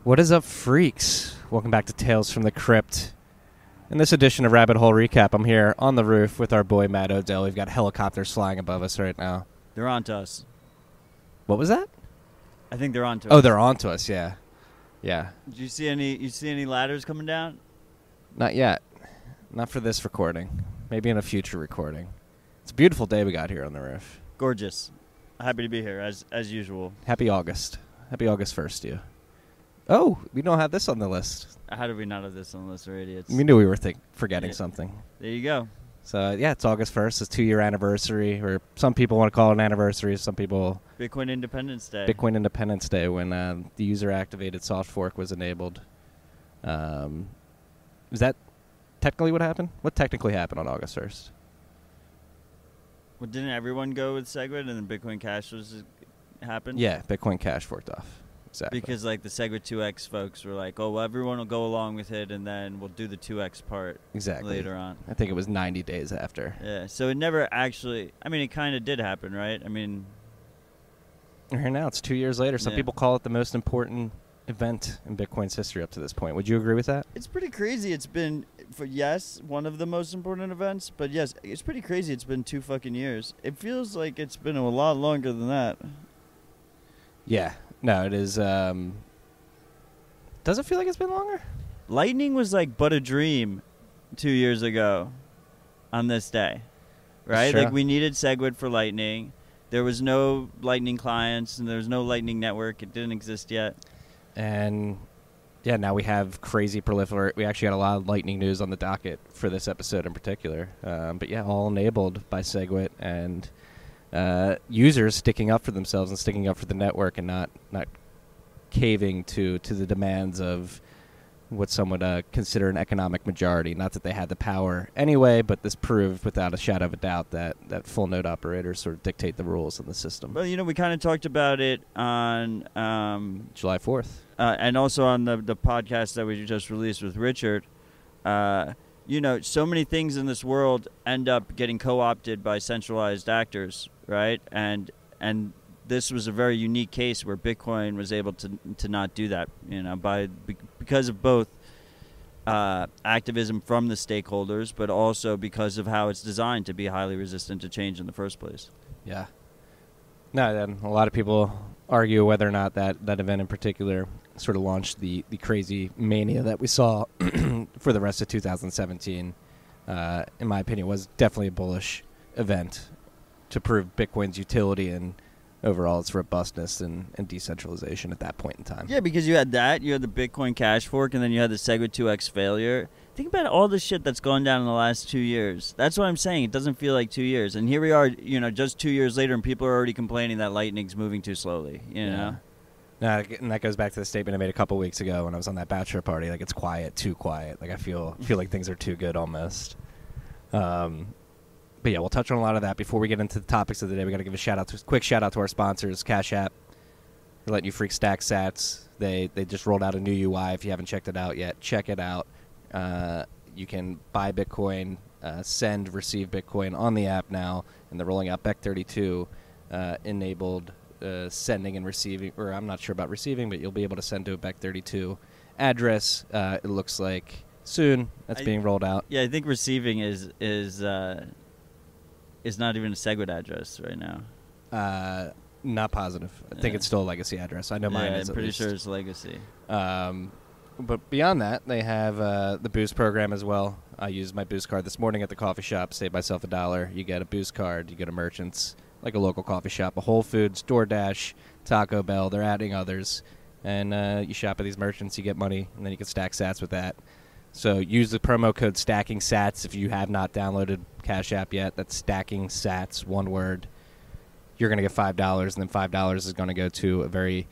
What is up, freaks? Welcome back to Tales from the Crypt. In this edition of Rabbit Hole Recap, I'm here on the roof with our boy Matt Odell. We've got helicopters flying above us right now. They're on to us. What was that? I think they're on to us. Oh, they're on to us, yeah. Yeah. Did you see any ladders coming down? Not yet. Not for this recording. Maybe in a future recording. It's a beautiful day we got here on the roof. Gorgeous. Happy to be here, as usual. Happy August. Happy August 1st to you. Oh, we don't have this on the list. How did we not have this on the list? We're idiots. We knew we were forgetting something. There you go. So, yeah, it's August 1st. It's a 2-year anniversary, or some people want to call it an anniversary. Some people... Bitcoin Independence Day. Bitcoin Independence Day, when the user-activated soft fork was enabled. Is that technically what happened? What technically happened on August 1st? Well, didn't everyone go with SegWit and then Bitcoin Cash happened? Yeah, Bitcoin Cash forked off. Exactly. Because like the SegWit 2x folks were like, oh, well, everyone will go along with it, and then we'll do the 2x part later on. I think it was 90 days after. Yeah, so it never actually... I mean, it kind of did happen, right? I mean... Here now, it's 2 years later. Some people call it the most important event in Bitcoin's history up to this point. Would you agree with that? It's pretty crazy. It's been, one of the most important events, but yes, it's pretty crazy. It's been 2 fucking years. It feels like it's been a lot longer than that. Yeah. No, it is. Does it feel like it's been longer? Lightning was like but a dream 2 years ago on this day, right? Like we needed SegWit for Lightning. There was no Lightning clients, and there was no Lightning network. It didn't exist yet. And, yeah, now we have crazy proliferate. We actually got a lot of Lightning news on the docket for this episode in particular. But, yeah, all enabled by SegWit and users sticking up for themselves and sticking up for the network and not caving to the demands of what some would consider an economic majority. Not that they had the power anyway, but this proved without a shadow of a doubt that full node operators sort of dictate the rules in the system. Well, we kind of talked about it on July 4th. And also on the podcast that we just released with Richard. So many things in this world end up getting co-opted by centralized actors, right? And this was a very unique case where Bitcoin was able to not do that, because of both activism from the stakeholders, but also because of how it's designed to be highly resistant to change in the first place. Yeah. No, then a lot of people argue whether or not that event in particular sort of launched the crazy mania that we saw for the rest of 2017. In my opinion, was definitely a bullish event to prove Bitcoin's utility and overall its robustness and decentralization at that point in time. Yeah, because you had the Bitcoin Cash fork, and then you had the SegWit 2x failure. Think about all the shit that's gone down in the last 2 years. That's what I'm saying. It doesn't feel like 2 years. And here we are, just 2 years later, and people are already complaining that Lightning's moving too slowly, know? No, and that goes back to the statement I made a couple weeks ago when I was on that bachelor party. Like, it's quiet, too quiet. Like, I feel like things are too good almost. But yeah, we'll touch on a lot of that. Before we get into the topics of the day, we got to give a quick shout out to our sponsors, Cash App. They're letting you freak stack sats. They just rolled out a new UI. If you haven't checked it out yet, check it out. You can buy Bitcoin, send, receive Bitcoin on the app now, and they're rolling out BEC32 enabled sending and receiving, or I'm not sure about receiving, but you'll be able to send to a BEC32 address. It looks like soon that's being rolled out. Yeah, I think receiving is not even a SegWit address right now. Not positive. I think it's still a legacy address. I know mine is. I'm pretty sure it's legacy. But beyond that, they have the Boost program as well. I used my Boost card this morning at the coffee shop, saved myself $1. You get a Boost card, you go to merchants, like a local coffee shop, a Whole Foods, DoorDash, Taco Bell. They're adding others. And you shop at these merchants, you get money, and then you can stack sats with that. So use the promo code Stacking Sats if you have not downloaded Cash App yet. That's Stacking Sats, one word. You're going to get $5, and then $5 is going to go to a very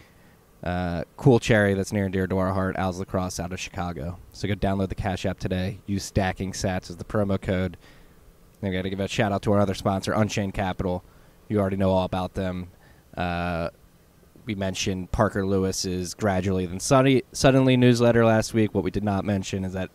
cool charity that's near and dear to our heart, Al's Lacrosse out of Chicago. So go download the Cash App today. Use Stacking Sats as the promo code. Then we got to give a shout out to our other sponsor, Unchained Capital. You already know all about them. We mentioned Parker Lewis's Gradually Then Suddenly newsletter last week. What we did not mention is that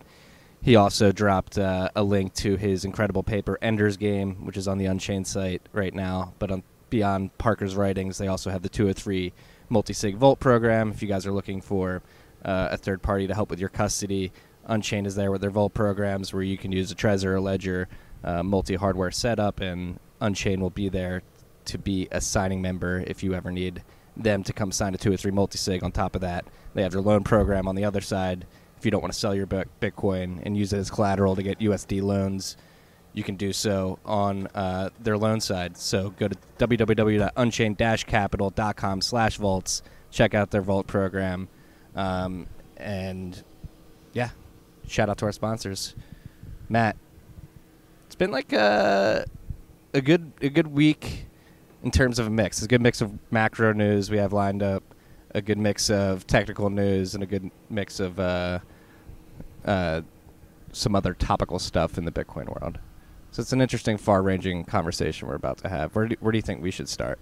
he also dropped a link to his incredible paper, Ender's Game, which is on the Unchained site right now. But beyond Parker's writings, they also have the 203 multi-sig Volt program. If you guys are looking for a third party to help with your custody. Unchained is there with their vault programs where you can use a Trezor or Ledger multi-hardware setup, and Unchained will be there to be a signing member if you ever need them to come sign a 2 or 3 multi-sig. On top of that, they have their loan program on the other side. If you don't want to sell your Bitcoin and use it as collateral to get USD loans, you can do so on their loan side. So go to www.unchained-capital.com/vaults. Check out their vault program. And yeah, shout out to our sponsors. Matt, it's been like a good week in terms of a mix. It's a good mix of macro news we have lined up, a good mix of technical news, and a good mix of some other topical stuff in the Bitcoin world. So it's an interesting, far-ranging conversation we're about to have. Where do you think we should start?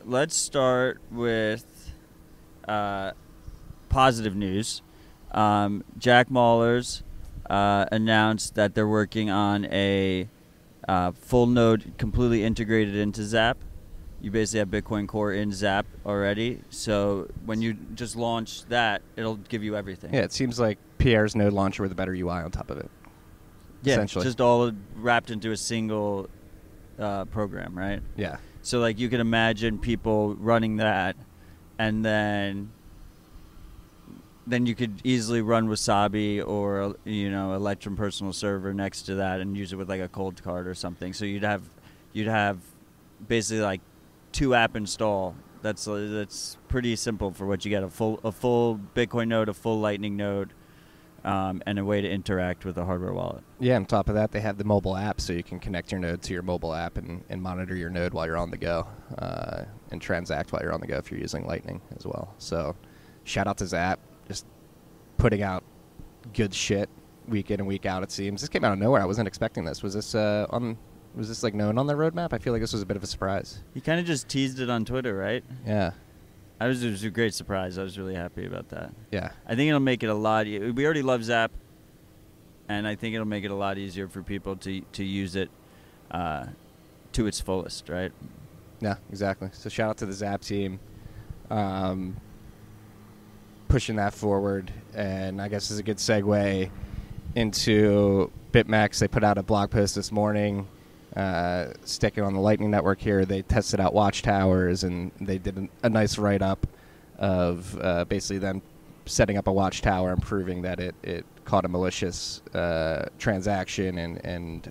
Let's start with positive news. Jack Mallers announced that they're working on a full node completely integrated into Zap. You basically have Bitcoin Core in Zap already. So when you just launch that, it'll give you everything. Yeah, it seems like Pierre's node launcher with a better UI on top of it. Yeah, essentially. just all wrapped into a single program, right? Yeah. So like you can imagine people running that, and then you could easily run Wasabi or Electrum Personal Server next to that and use it with like a cold card or something. So you'd have basically like 2 app install. That's pretty simple for what you get: a full Bitcoin node, a full Lightning node, and a way to interact with a hardware wallet. Yeah, on top of that, they have the mobile app, so you can connect your node to your mobile app and monitor your node while you're on the go, and transact while you're on the go if you're using Lightning as well. So shout out to Zap, just putting out good shit week in and week out, it seems. This came out of nowhere. I wasn't expecting this. Was this like known on their roadmap? I feel like this was a bit of a surprise. He kind of just teased it on Twitter, right? Yeah. It was a great surprise. I was really happy about that. Yeah. I think it'll make it a lot. We already love Zap, and I think it'll make it a lot easier for people to use it to its fullest, right? Yeah, exactly. So shout out to the Zap team, pushing that forward, and I guess is a good segue into BitMEX. They put out a blog post this morning, sticking on the Lightning Network here. They tested out watchtowers, and they did a nice write-up of basically them setting up a watchtower and proving that it caught a malicious transaction and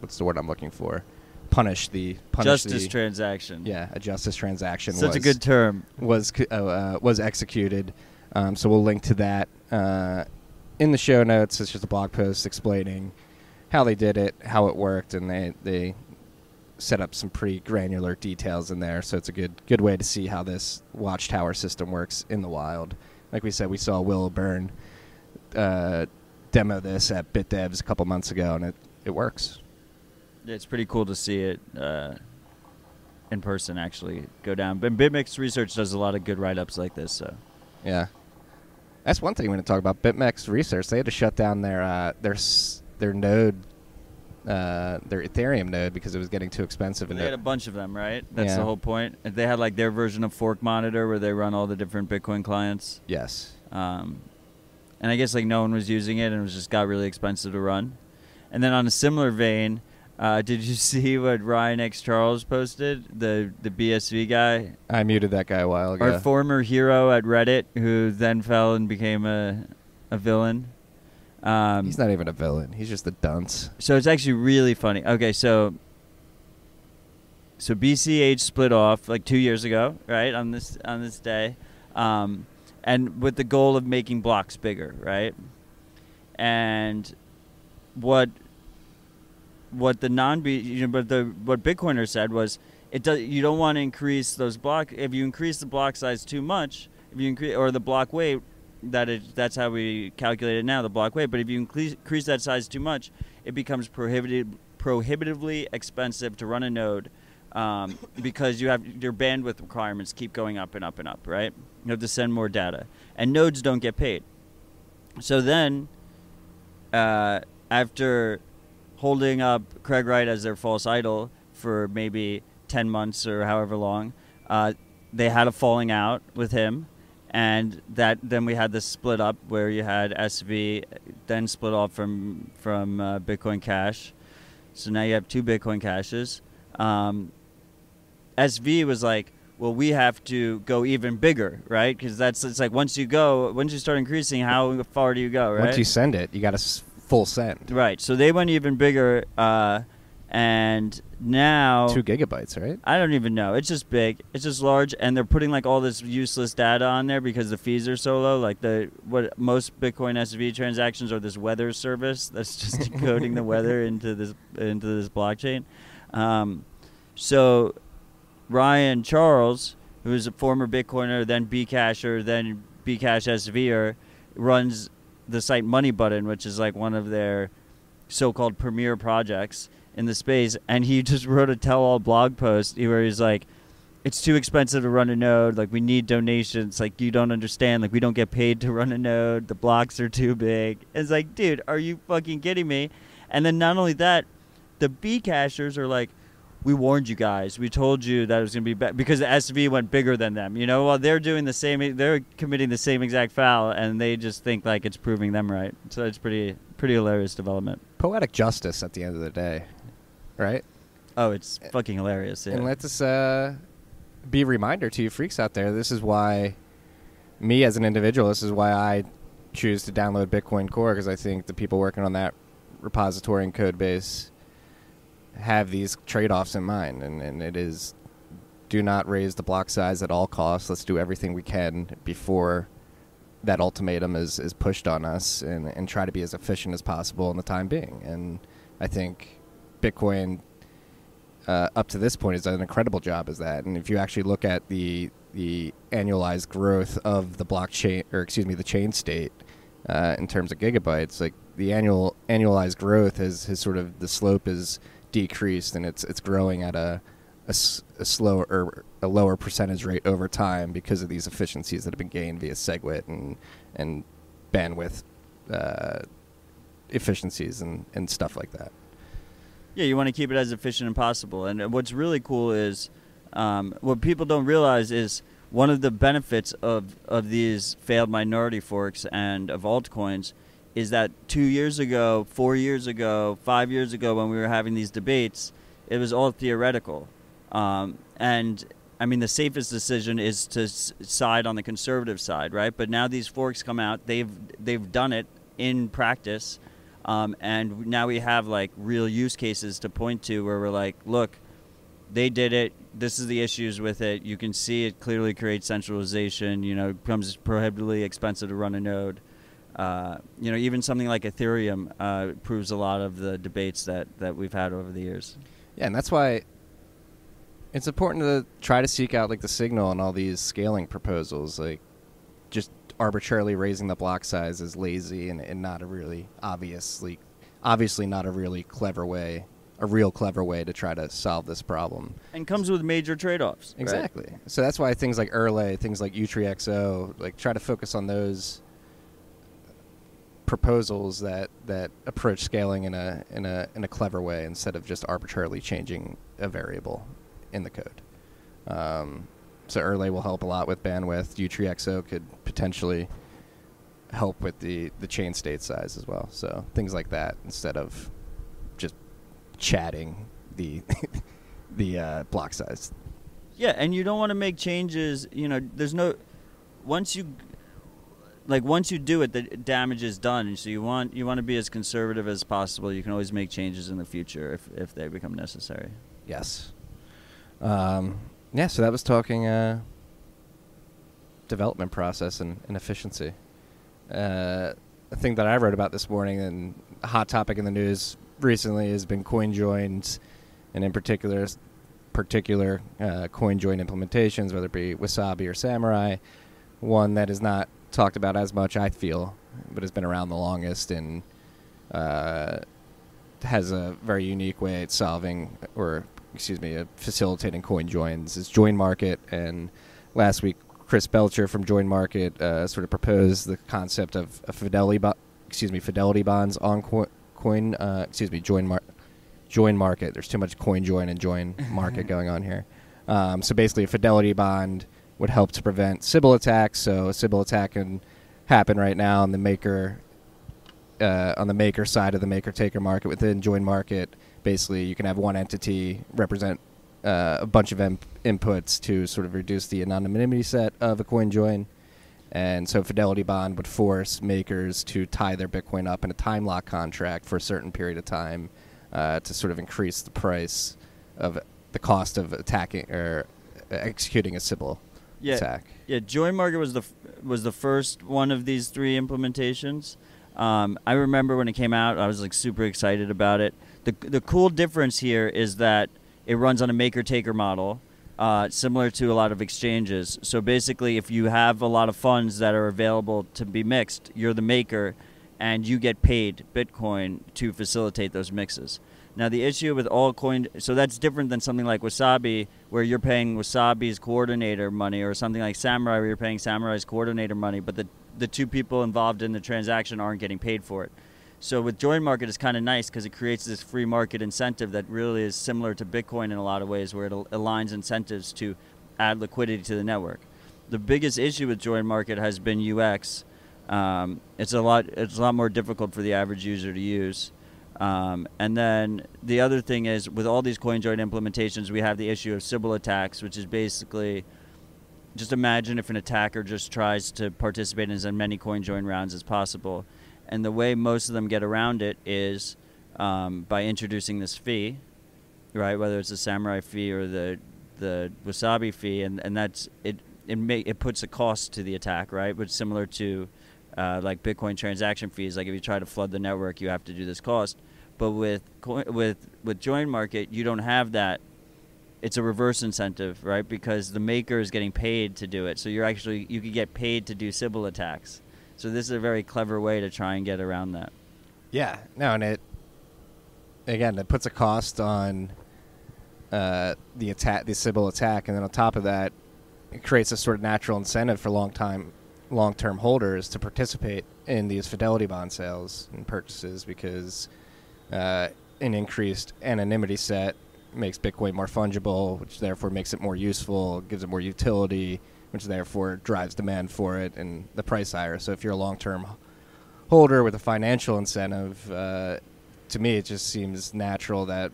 what's the word I'm looking for? Justice transaction. Yeah, a justice transaction. Such a good term. Was executed. So we'll link to that in the show notes. It's just a blog post explaining how they did it, how it worked, and they set up some pretty granular details in there. So it's a good way to see how this watchtower system works in the wild. Like we said, we saw Will Byrne demo this at BitDevs a couple months ago, and it works. Yeah, it's pretty cool to see it in person actually go down. But BitMEX Research does a lot of good write-ups like this. So yeah, that's one thing we're going to talk about. BitMEX Research, they had to shut down their node, their Ethereum node, because it was getting too expensive. They had a bunch of them, right? That's the whole point. They had like their version of Fork Monitor where they run all the different Bitcoin clients. Yes. And I guess like no one was using it, and it was just got really expensive to run. And then on a similar vein, did you see what Ryan X. Charles posted? The BSV guy? I muted that guy a while ago. Our former hero at Reddit, who then fell and became a villain. He's not even a villain. He's just a dunce. So it's actually really funny. Okay, so BCH split off like 2 years ago, right, on this day, and with the goal of making blocks bigger, right? And what Bitcoiner said was you don't want to increase those blocks. If you increase the block size too much, or the block weight, that's how we calculate it now, the block weight. But if you increase that size too much, it becomes prohibitively expensive to run a node, because your bandwidth requirements keep going up and up and up, right? You have to send more data, and nodes don't get paid. So then, after holding up Craig Wright as their false idol for maybe 10 months or however long, they had a falling out with him. And that then we had this split up where you had SV, then split off from Bitcoin Cash. So now you have two Bitcoin Cashes. SV was like, well, we have to go even bigger, right? Because it's like once you start increasing, how far do you go, right? Once you send it, you got a full send. Right. So they went even bigger, and now 2 gigabytes, right? I don't even know. It's just big. It's just large, and they're putting like all this useless data on there because the fees are so low. Like what most Bitcoin SV transactions are this weather service that's just decoding the weather into this blockchain. So Ryan Charles, who is a former Bitcoiner, then Bcasher, then Bcash SVer, runs the site Money Button, which is like one of their so-called premier projects in the space. And he just wrote a tell-all blog post where he's like, it's too expensive to run a node. Like, we need donations. Like, you don't understand. Like, we don't get paid to run a node. The blocks are too big. It's like, dude, are you fucking kidding me? And then not only that, the Bcashers are like, we warned you guys. We told you that it was going to be bad because the SV went bigger than them. You know, while they're doing the same, they're committing the same exact foul, and they just think like it's proving them right. So it's pretty hilarious development. Poetic justice at the end of the day, right? Oh, it's fucking hilarious. Yeah. And let this be a reminder to you freaks out there. This is why me as an individual, this is why I choose to download Bitcoin Core, because I think the people working on that repository and code base have these trade-offs in mind, and it is, do not raise the block size at all costs. Let's do everything we can before that ultimatum is pushed on us, and try to be as efficient as possible in the time being. And I think Bitcoin up to this point has done an incredible job as that. And if you actually look at the annualized growth of the blockchain, or excuse me, the chain state in terms of gigabytes, like the annualized growth has sort of, the slope is decreased, and it's growing at a slower or a lower percentage rate over time because of these efficiencies that have been gained via SegWit and bandwidth efficiencies and stuff like that. Yeah, you want to keep it as efficient as possible. And what's really cool is what people don't realize is one of the benefits of these failed minority forks and of altcoins is that 2 years ago, 4 years ago, 5 years ago, when we were having these debates, it was all theoretical. And I mean, the safest decision is to side on the conservative side, right? But now these forks come out, they've done it in practice, and now we have like real use cases to point to where we're like, look, they did it. This is the issues with it. You can see it clearly creates centralization. You know, it becomes prohibitively expensive to run a node. You know, even something like Ethereum proves a lot of the debates that we've had over the years. Yeah, and that's why it's important to try to seek out like the signal in all these scaling proposals. Like, just arbitrarily raising the block size is lazy and not a really obviously not a really clever way, a real clever way to try to solve this problem. And comes with major trade-offs. Exactly. Right? So that's why things like Erlay, things like UTXO, like try to focus on those proposals that approach scaling in a clever way instead of just arbitrarily changing a variable in the code. So Erlay will help a lot with bandwidth. UTXO could potentially help with the chain state size as well. So things like that instead of just chatting the block size. Yeah, and you don't want to make changes. You know, there's no once you do it, the damage is done. And so you want to be as conservative as possible. You can always make changes in the future if they become necessary. Yes. Yeah, so that was talking development process and efficiency. A thing that I wrote about this morning, and a hot topic in the news recently, has been coin joins, and in particular coin join implementations, whether it be Wasabi or Samurai. One that is not talked about as much, I feel, but has been around the longest and has a very unique way at facilitating coin joins is Join Market. And last week, Chris Belcher from Join Market sort of proposed the concept of a fidelity bonds on Join Market. There's too much coin join and join market going on here. So basically, a fidelity bond would help to prevent Sybil attacks. So a Sybil attack can happen right now on the maker side of the maker-taker market. Within join market, basically you can have one entity represent a bunch of inputs to sort of reduce the anonymity set of a coin join. And so Fidelity Bond would force makers to tie their Bitcoin up in a time lock contract for a certain period of time to sort of increase the price of the cost of attacking or executing a Sybil attack. Yeah, Join Market was the first one of these 3 implementations. I remember when it came out, I was like super excited about it. The cool difference here is that it runs on a maker-taker model, similar to a lot of exchanges. So basically, if you have a lot of funds that are available to be mixed, you're the maker, and you get paid Bitcoin to facilitate those mixes. Now, the issue with all coin, so that's different than something like Wasabi, where you're paying Wasabi's coordinator money, or something like Samurai, where you're paying Samurai's coordinator money, but the 2 people involved in the transaction aren't getting paid for it. So with Join Market, it's kind of nice because it creates this free market incentive that really is similar to Bitcoin in a lot of ways, where it aligns incentives to add liquidity to the network. The biggest issue with Join Market has been UX. It's a lot more difficult for the average user to use. And then the other thing is, with all these CoinJoin implementations, we have the issue of Sybil attacks, which is basically, just imagine if an attacker just tries to participate in as many CoinJoin rounds as possible. And the way most of them get around it is by introducing this fee, right? Whether it's the Samurai fee or the Wasabi fee, and that's it. It puts a cost to the attack, right? But similar to like Bitcoin transaction fees, like if you try to flood the network, you have to do this cost. But with Join Market, you don't have that. It's a reverse incentive, right? Because the maker is getting paid to do it, so you could get paid to do Sybil attacks. So this is a very clever way to try and get around that. Yeah, no, and it puts a cost on the Sybil attack, and then on top of that, it creates a sort of natural incentive for long-term holders to participate in these Fidelity Bond sales and purchases, because an increased anonymity set makes Bitcoin more fungible, which therefore makes it more useful, gives it more utility, which therefore drives demand for it and the price higher. So if you're a long-term holder with a financial incentive, to me it just seems natural that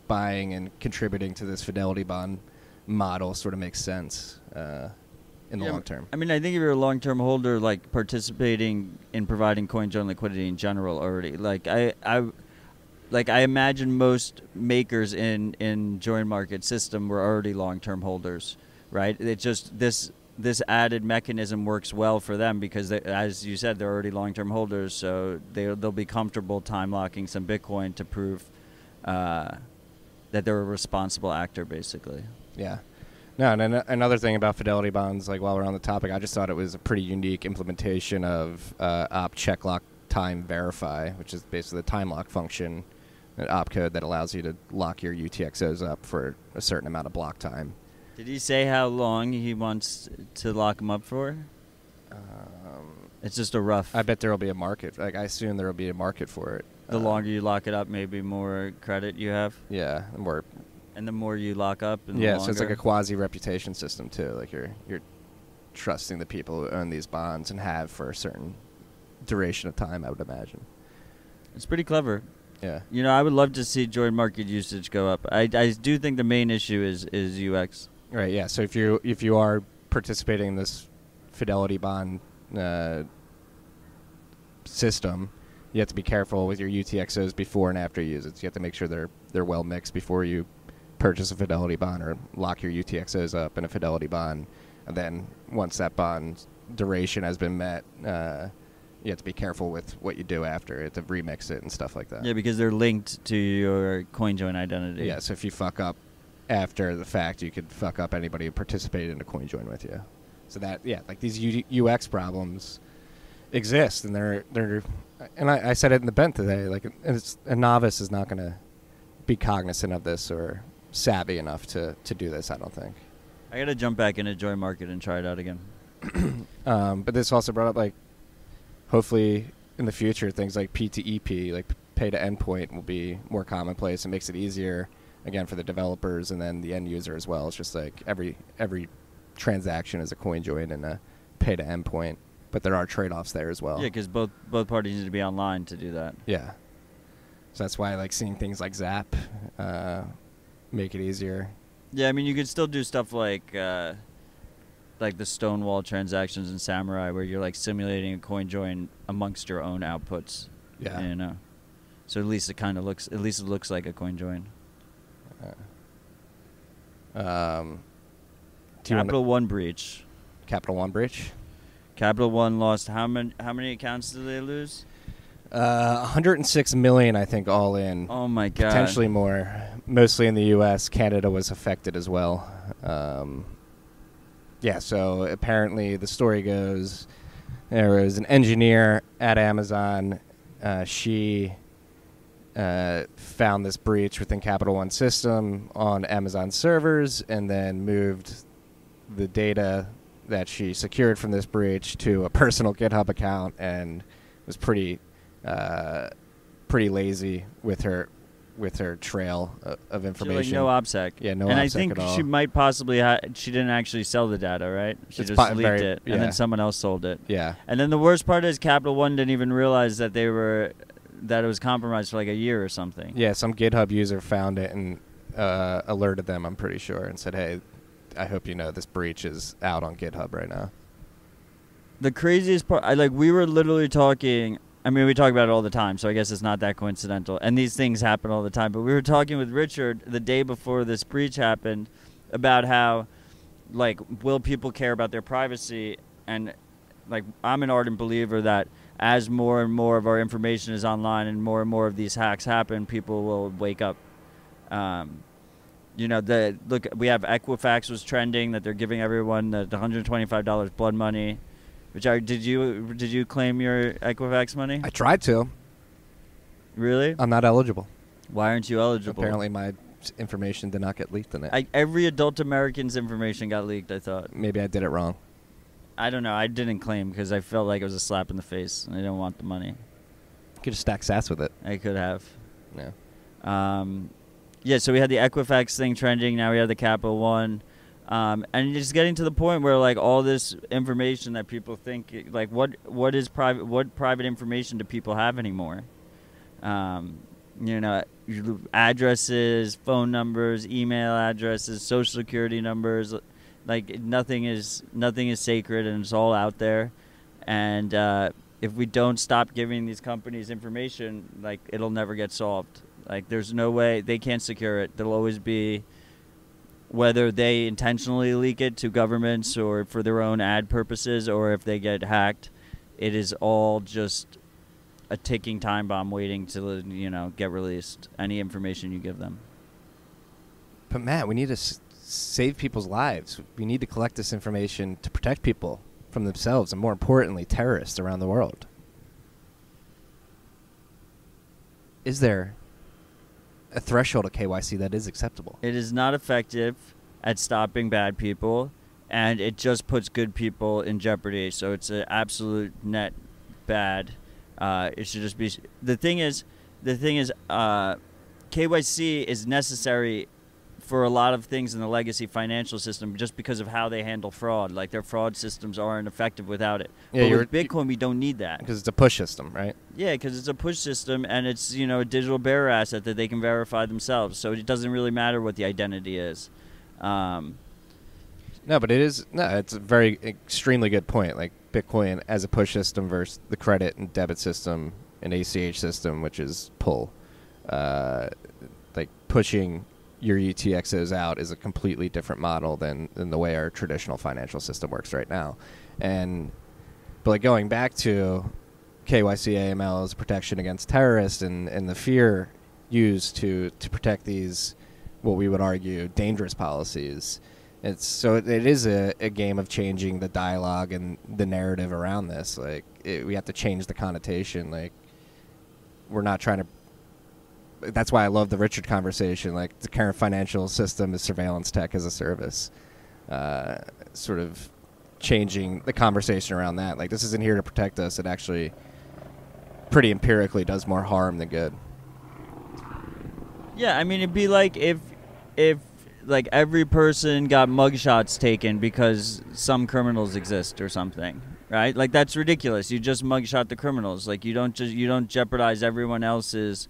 buying and contributing to this Fidelity Bond model sort of makes sense in the long term. I mean, I think if you're a long-term holder, like participating in providing CoinJoin liquidity in general already, like I imagine most makers in Join Market system were already long-term holders, right? It just this added mechanism works well for them because, as you said, they're already long-term holders, so they'll be comfortable time locking some Bitcoin to prove that they're a responsible actor, basically. Yeah. No, and another thing about Fidelity Bonds, like while we're on the topic, I just thought it was a pretty unique implementation of op check lock time verify, which is basically the time lock function, an opcode that allows you to lock your UTXOs up for a certain amount of block time. Did he say how long he wants to lock them up for? It's just a rough. I bet there will be a market. Like I assume there will be a market for it. The longer you lock it up, maybe more credit you have. Yeah, more. And the more you lock up, and yeah, so it's like a quasi reputation system too. Like you're trusting the people who own these bonds and have for a certain duration of time, I would imagine. It's pretty clever. Yeah. You know, I would love to see Join Market usage go up. I do think the main issue is UX. Right. Yeah. So if you are participating in this Fidelity Bond system, you have to be careful with your UTXOs before and after you use it. So you have to make sure they're well mixed before you purchase a Fidelity Bond or lock your UTXOs up in a Fidelity Bond. And then once that bond duration has been met, you have to be careful with what you do after it to remix it and stuff like that. Yeah, because they're linked to your CoinJoin identity. Yeah, so if you fuck up after the fact, you could fuck up anybody who participated in a CoinJoin with you. So that, yeah, like these UX problems exist, and they're and I said it in the bent today, like a novice is not going to be cognizant of this or savvy enough to do this, I don't think. I got to jump back into Join Market and try it out again. But this also brought up, like, hopefully in the future things like P2EP, like pay to endpoint, will be more commonplace. It makes it easier, again, for the developers and then the end user as well. It's just like every transaction as a coin join and a pay to endpoint, but there are trade-offs there as well. Yeah, because both parties need to be online to do that. Yeah. So that's why I like seeing things like Zap make it easier. Yeah, I mean, you could still do stuff like the Stonewall transactions in Samurai, where you're like simulating a coin join amongst your own outputs. Yeah. You know. So at least it looks like a coin join. Capital One breach. Capital One breach. Capital One lost how many accounts did they lose? 106 million, I think, all in. Oh my god. Potentially more. Mostly in the U.S. Canada was affected as well. Yeah. So apparently, the story goes there was an engineer at Amazon. She found this breach within Capital One system on Amazon servers, and then moved the data that she secured from this breach to a personal GitHub account, and was pretty lazy with her trail of information. So like no OPSEC. Yeah, no and OPSEC I think at all. she might possibly she didn't actually sell the data, right? She It's just leaked very- it, yeah. and then someone else sold it. Yeah. And then the worst part is Capital One didn't even realize that that it was compromised for like a year or something. Yeah, some GitHub user found it and alerted them, I'm pretty sure, and said, hey, I hope you know this breach is out on GitHub right now. The craziest part, we were literally talking. I mean, we talk about it all the time, so I guess it's not that coincidental. And these things happen all the time. But we were talking with Richard the day before this breach happened about how, will people care about their privacy? And, I'm an ardent believer that as more and more of our information is online and more of these hacks happen, people will wake up. We have Equifax was trending, that they're giving everyone the $125 blood money. Did you claim your Equifax money? I tried to. Really? I'm not eligible. Why aren't you eligible? Apparently my information did not get leaked in it. Every adult American's information got leaked, I thought. Maybe I did it wrong. I don't know. I didn't claim because I felt like it was a slap in the face, and I didn't want the money. You could just stack sats with it. I could have. Yeah. Yeah, so we had the Equifax thing trending. Now we have the Capital One. And it's getting to the point where all this information that people think what is private, what private information do people have anymore? Addresses, phone numbers, email addresses, social security numbers, nothing is sacred, and it's all out there. And if we don't stop giving these companies information, it'll never get solved. There's no way they can't secure it. There'll always be, whether they intentionally leak it to governments or for their own ad purposes, or if they get hacked, it is all just a ticking time bomb waiting to get released. Any information you give them. But Matt, we need to save people's lives. We need to collect this information to protect people from themselves, and more importantly, terrorists around the world. Is there a threshold of KYC that is acceptable? It is not effective at stopping bad people, and it just puts good people in jeopardy. So it's an absolute net bad. It should just be. The thing is, KYC is necessary for a lot of things in the legacy financial system, just because of how they handle fraud. Their fraud systems aren't effective without it. Yeah, but with Bitcoin, we don't need that. Because it's a push system, right? Yeah, because it's a push system, and it's a digital bearer asset that they can verify themselves. So it doesn't really matter what the identity is. No, but it is. No, it's a very extremely good point. Bitcoin as a push system versus the credit and debit system and ACH system, which is pull. Pushing your UTXOs out is a completely different model than the way our traditional financial system works right now. But going back to KYC AML as protection against terrorists and the fear used to protect these, what we would argue, dangerous policies. It is a game of changing the dialogue and the narrative around this. We have to change the connotation. We're not trying to. That's why I love the Richard conversation. The current financial system is surveillance tech as a service. Sort of changing the conversation around that. This isn't here to protect us. It actually, pretty empirically, does more harm than good. Yeah, I mean, it'd be like if like every person got mugshots taken because some criminals exist or something, right? Like that's ridiculous. You just mugshot the criminals. Like you don't jeopardize everyone else's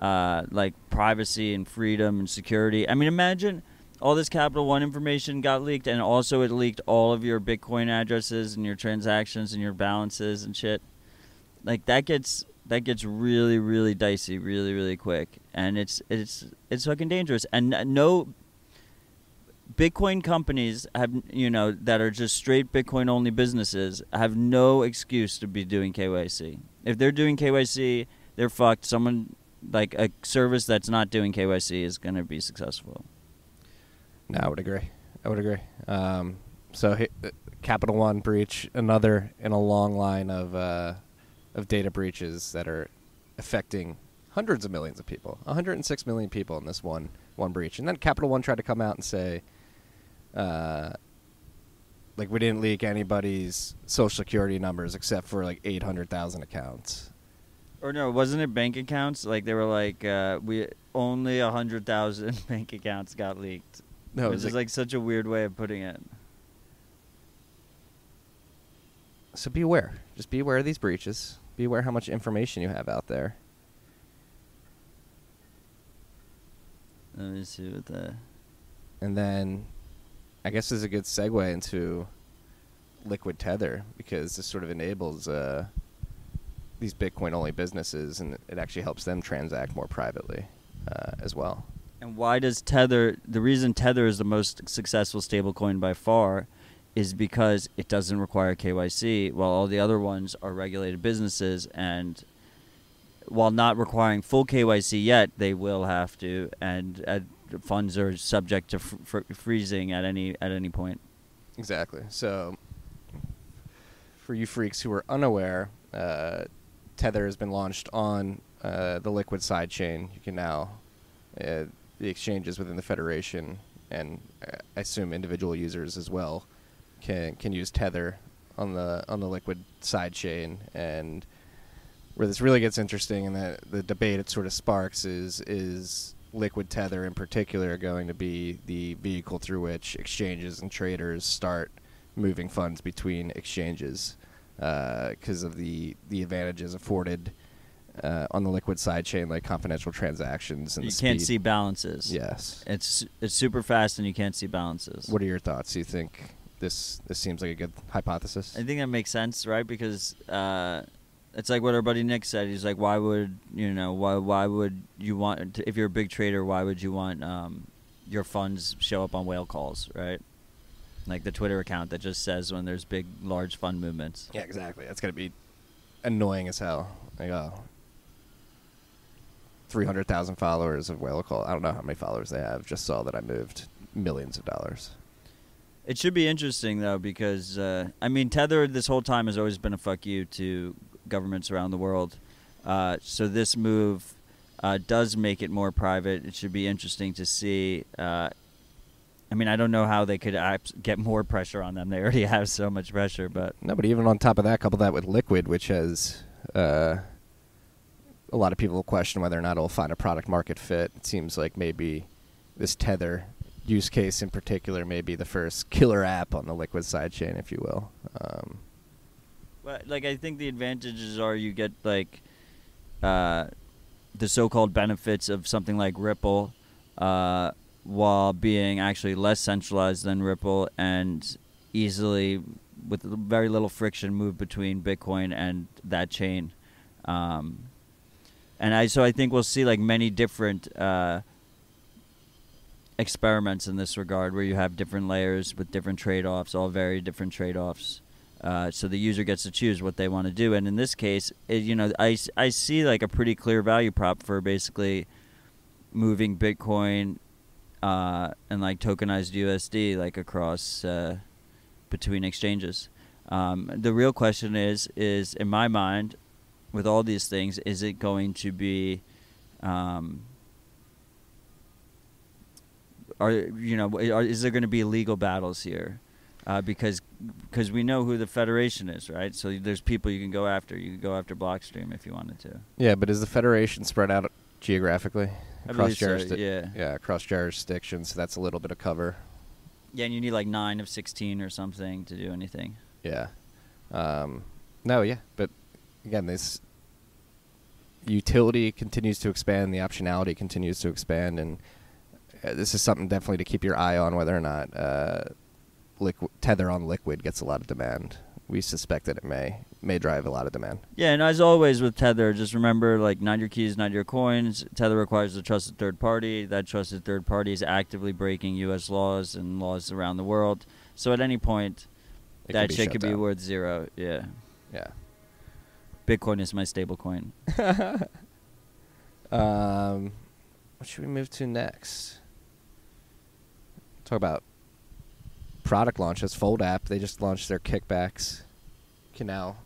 like privacy and freedom and security. I mean, imagine all this Capital One information got leaked, and also it leaked all of your Bitcoin addresses and your transactions and your balances and shit. Like that gets really, really dicey really, really quick, and it's fucking dangerous. And no Bitcoin companies have, that are just straight Bitcoin only businesses have no excuse to be doing KYC. If they're doing KYC, they're fucked. Someone like a service that's not doing KYC is going to be successful. No, I would agree. So Capital One breach, another in a long line of data breaches that are affecting hundreds of millions of people. 106 million people in this one breach. And then Capital One tried to come out and say, like, we didn't leak anybody's social security numbers except for like 800,000 accounts. Or no, wasn't it bank accounts? Like they were like, we only 100,000 bank accounts got leaked. No, which is like such a weird way of putting it. So be aware. Just be aware of these breaches. Be aware how much information you have out there. Let me see what the... And then I guess this is a good segue into Liquid Tether, because this sort of enables these Bitcoin-only businesses, and it actually helps them transact more privately as well. And why does Tether... The reason Tether is the most successful stablecoin by far is because it doesn't require KYC, while all the other ones are regulated businesses, and while not requiring full KYC yet, they will have to, and funds are subject to freezing at any point. Exactly. So, for you freaks who are unaware, Tether has been launched on the Liquid sidechain. You can now, the exchanges within the Federation, and I assume individual users as well, can use Tether on the Liquid sidechain. And where this really gets interesting, and the debate it sort of sparks, is Liquid Tether in particular going to be the vehicle through which exchanges and traders start moving funds between exchanges, because of the advantages afforded on the Liquid sidechain, like confidential transactions and you can't see balances. Yes, it's super fast and you can't see balances. What are your thoughts? Do you think this seems like a good hypothesis? I think that makes sense, right? Because it's like what our buddy Nick said. He's like, why would you want if you're a big trader? Why would you want your funds show up on whale calls, right? Like the Twitter account that just says when there's big, large fund movements. Yeah, exactly. That's gonna be annoying as hell. Like, 300,000 followers of whale call. I don't know how many followers they have. Just saw that I moved millions of dollars. It should be interesting, though, because, Tether this whole time has always been a fuck you to governments around the world. So this move does make it more private. It should be interesting to see. I don't know how they could get more pressure on them. They already have so much pressure. But even on top of that, couple that with Liquid, which has a lot of people will question whether or not it'll find a product market fit. It seems like maybe this Tether use case in particular may be the first killer app on the Liquid sidechain, if you will. But I think the advantages are you get the so-called benefits of something like Ripple, while being actually less centralized than Ripple, and easily with very little friction move between Bitcoin and that chain. So I think we'll see many different experiments in this regard, where you have different layers with different trade-offs, all very different trade-offs. So the user gets to choose what they want to do. And in this case, I see a pretty clear value prop for basically moving Bitcoin and tokenized USD across between exchanges. The real question is in my mind, with all these things, is it going to be is there going to be legal battles here? Because we know who the Federation is, right? So there's people you can go after. You could go after Blockstream if you wanted to. Yeah, but is the Federation spread out geographically. I believe so, yeah. Yeah, across jurisdictions. So that's a little bit of cover. Yeah, and you need like 9 of 16 or something to do anything. Yeah. No, yeah. But again, this utility continues to expand. The optionality continues to expand. And this is something definitely to keep your eye on, whether or not Tether on Liquid gets a lot of demand. We suspect that it may drive a lot of demand. Yeah, and as always with Tether, just remember, like, not your keys, not your coins. Tether requires a trusted third party. That trusted third party is actively breaking U.S. laws and laws around the world. So at any point, that shit could be worth zero. Yeah. Yeah. Bitcoin is my stable coin. What should we move to next? Talk about product launches. Fold app, they just launched their kickbacks. Can now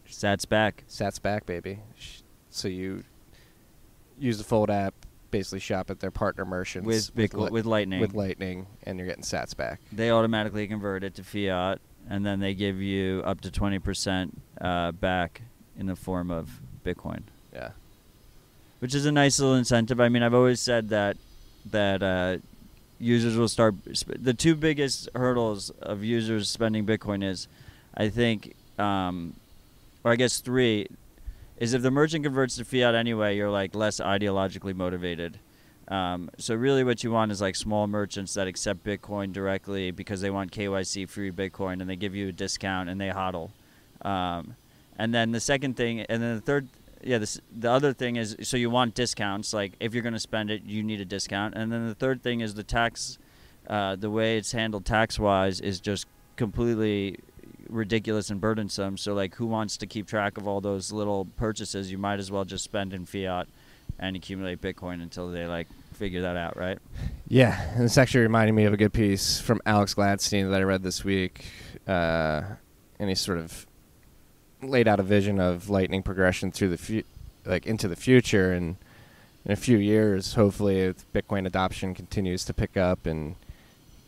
Sats back, baby. So you use the Fold app, basically shop at their partner merchants with Lightning, and you're getting Sats back. They automatically convert it to fiat, and then they give you up to 20% back in the form of Bitcoin. Yeah, which is a nice little incentive. I mean, I've always said that users will start. The two biggest hurdles of users spending Bitcoin is, I think, or I guess three, is if the merchant converts to fiat anyway, you're like less ideologically motivated. So really what you want is like small merchants that accept Bitcoin directly because they want KYC free Bitcoin, and they give you a discount and they hodl. And then the second thing, and then the third, the other thing is, so you want discounts. Like if you're going to spend it, you need a discount. And then the third thing is the tax, the way it's handled tax-wise is just completely ridiculous and burdensome. So like, who wants to keep track of all those little purchases? You might as well just spend in fiat and accumulate Bitcoin until they like figure that out, right? Yeah, and it's actually reminding me of a good piece from Alex Gladstein that I read this week, and he sort of laid out a vision of Lightning progression through into the future, and in a few years, hopefully, if Bitcoin adoption continues to pick up and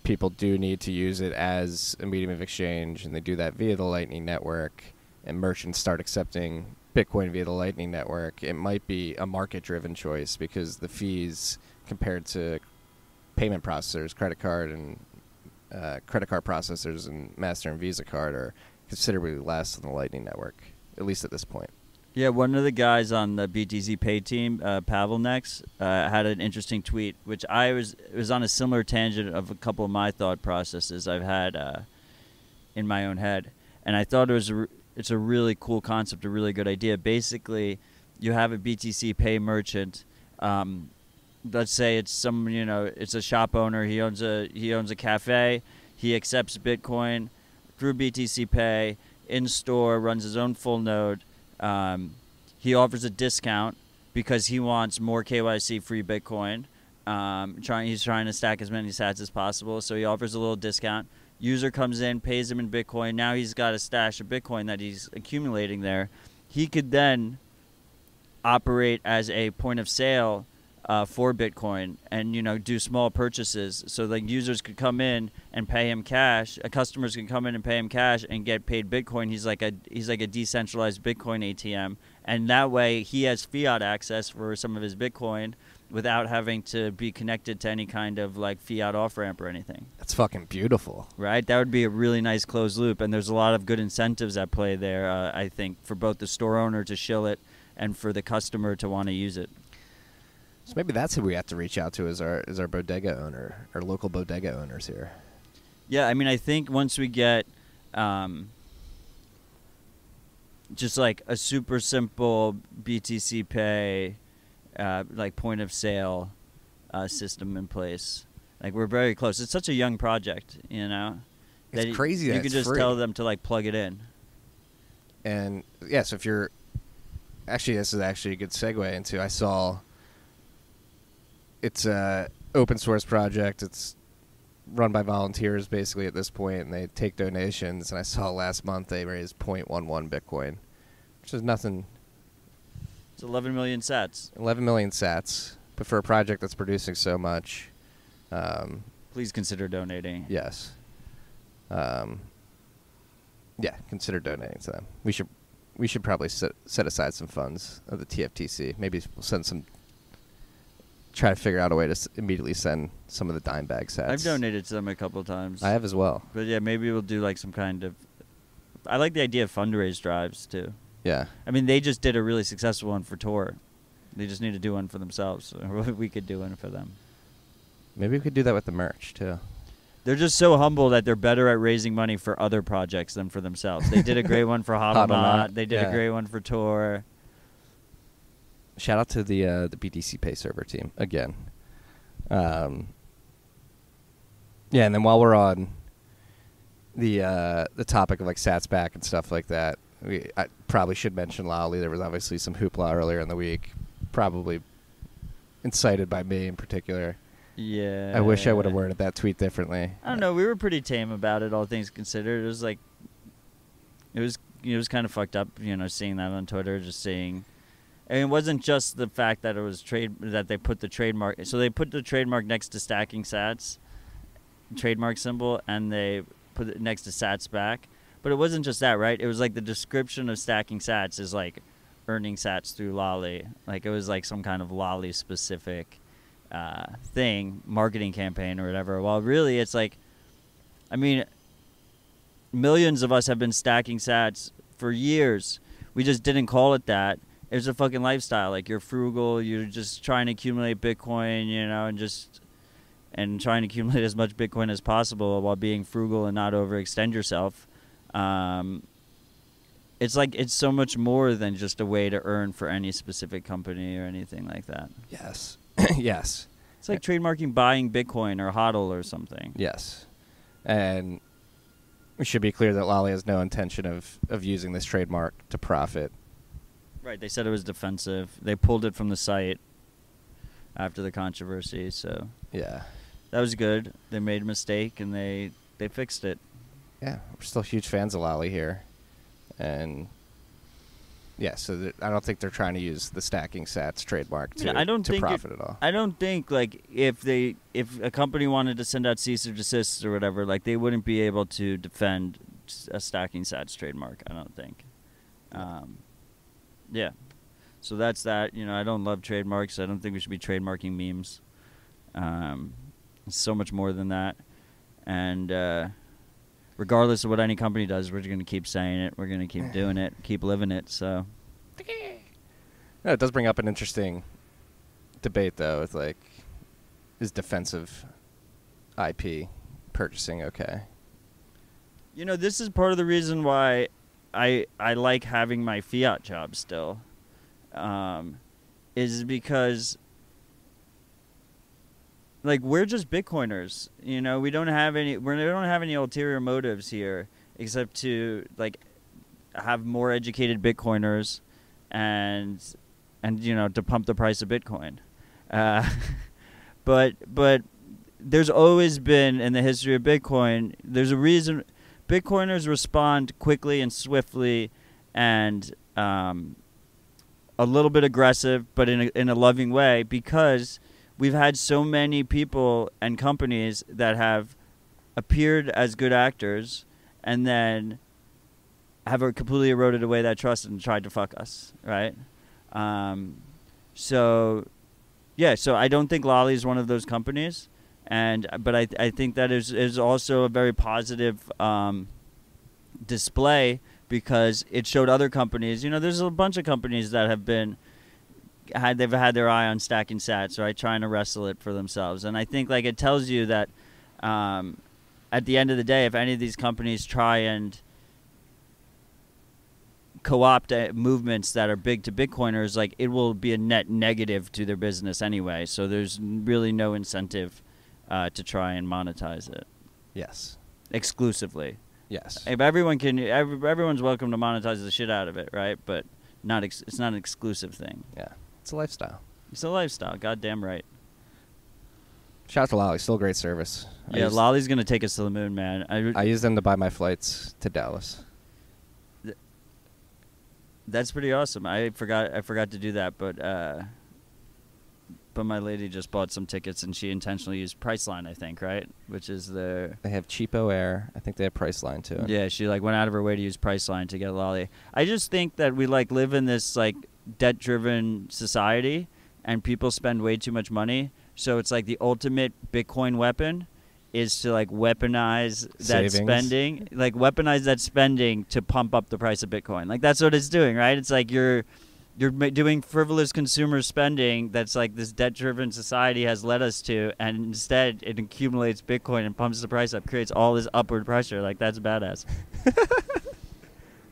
people do need to use it as a medium of exchange, and they do that via the Lightning Network, and merchants start accepting Bitcoin via the Lightning Network, it might be a market-driven choice because the fees compared to payment processors, credit card processors, and Master and Visa card are considerably less than the Lightning Network, at least at this point. Yeah, one of the guys on the BTC Pay team, Pavel Nex, had an interesting tweet, which it was on a similar tangent of a couple of my thought processes I've had in my own head, and I thought it's a really cool concept, a really good idea. Basically, you have a BTC Pay merchant. Let's say it's it's a shop owner. He owns a cafe. He accepts Bitcoin through BTC Pay in store, runs his own full node. He offers a discount because he wants more KYC free Bitcoin. He's trying to stack as many sats as possible, so he offers a little discount. User comes in, pays him in Bitcoin. Now he's got a stash of Bitcoin that he's accumulating there. He could then operate as a point of sale for Bitcoin and do small purchases, so like users could come in and pay him cash. Customers can come in and pay him cash and get paid Bitcoin. He's like a decentralized Bitcoin ATM, and that way he has fiat access for some of his Bitcoin without having to be connected to any kind of like fiat off ramp or anything. That's fucking beautiful, right? That would be a really nice closed loop, and there's a lot of good incentives at play there. I think for both the store owner to shill it and for the customer to want to use it. So maybe that's who we have to reach out to as our bodega owner, our local bodega owners here. Yeah, I mean, I think once we get just like a super simple BTC Pay, like point of sale system in place, like we're very close. It's such a young project, It's crazy that you can just free. tell them to like plug it in. And yeah, so if you're actually, this is actually a good segue into. I saw. It's a open source project. It's run by volunteers basically at this point, and they take donations. And I saw last month they raised 0.11 Bitcoin, which is nothing. It's 11 million sats. 11 million sats, but for a project that's producing so much, please consider donating. Yes. Yeah, consider donating to them. We should probably set aside some funds of the TFTC. Maybe we'll send some try to figure out a way to immediately send some of the dime bag sets. I've donated to them a couple of times. I have as well. But yeah, maybe we'll do like some kind of. I like the idea of fundraise drives too. Yeah. I mean, they just did a really successful one for tour. They just need to do one for themselves. So we could do one for them. Maybe we could do that with the merch too. They're just so humble that they're better at raising money for other projects than for themselves. They did a great one for Hot. They did a great one for tour. Shout out to the BTC Pay server team again. Yeah, and then while we're on the topic of like Sats back and stuff like that, I probably should mention Lolly. There was obviously some hoopla earlier in the week, probably incited by me in particular. Yeah. I wish I would have worded that tweet differently. I don't know. We were pretty tame about it, all things considered. It was like, it was kind of fucked up, seeing that on Twitter, just seeing. And it wasn't just the fact that it was that they put the trademark. So they put the trademark next to stacking sats, trademark symbol, and they put it next to sats back. But it wasn't just that, right? It was like the description of stacking sats is like earning sats through Lolly. Like it was like some kind of Lolly specific thing, marketing campaign or whatever. While really it's like, I mean, millions of us have been stacking sats for years. We just didn't call it that. It's a fucking lifestyle. Like you're frugal, you're just trying to accumulate Bitcoin, and trying to accumulate as much Bitcoin as possible while being frugal and not overextend yourself. It's like it's so much more than just a way to earn for any specific company or anything like that. Yes. Yes. It's like trademarking buying Bitcoin or HODL or something. Yes. And we should be clear that Lolly has no intention of using this trademark to profit. Right, they said it was defensive. They pulled it from the site after the controversy, so yeah, that was good. They made a mistake and they fixed it. Yeah, we're still huge fans of Lolly here, and yeah, so I don't think they're trying to use the stacking sats trademark to profit at all. I don't think like if a company wanted to send out cease or desist or whatever, like they wouldn't be able to defend a stacking sats trademark. I don't think. Yeah, so that's that. I don't love trademarks. I don't think we should be trademarking memes. It's so much more than that. And regardless of what any company does, we're going to keep saying it. We're going to keep doing it, keep living it. So, no, it does bring up an interesting debate, though. It's like, is defensive IP purchasing okay? This is part of the reason why I like having my fiat job still, is because like we're just Bitcoiners, we don't have any ulterior motives here except to like have more educated Bitcoiners and to pump the price of Bitcoin, but there's always been in the history of Bitcoin, there's a reason. Bitcoiners respond quickly and swiftly and a little bit aggressive, but in a loving way, because we've had so many people and companies that have appeared as good actors and then have completely eroded away that trust and tried to fuck us, right? So I don't think Lolly is one of those companies. But I think that is also a very positive display, because it showed other companies. There's a bunch of companies that they've had their eye on stacking sats, right, trying to wrestle it for themselves. And I think like it tells you that at the end of the day, if any of these companies try and co-opt movements that are big to Bitcoiners, like it will be a net negative to their business anyway. So there's really no incentive to try and monetize it. Yes. Exclusively. Yes. If everyone's welcome to monetize the shit out of it, right? But it's not an exclusive thing. Yeah. It's a lifestyle. It's a lifestyle. Goddamn right. Shout out to Lolly. Still great service. Yeah, Lolly's going to take us to the moon, man. I use them to buy my flights to Dallas. That's pretty awesome. I forgot to do that, but my lady just bought some tickets, and she intentionally used Priceline, I think, right? Which is They have Cheapo Air. I think they have Priceline, too. Yeah, she went out of her way to use Priceline to get Lolly. I just think that we live in this debt-driven society, and people spend way too much money. So it's like the ultimate Bitcoin weapon is to like weaponize that spending, like weaponize that spending to pump up the price of Bitcoin. Like that's what it's doing, right? It's like you're doing frivolous consumer spending that's like this debt-driven society has led us to, and instead it accumulates Bitcoin and pumps the price up, creates all this upward pressure. Like that's badass.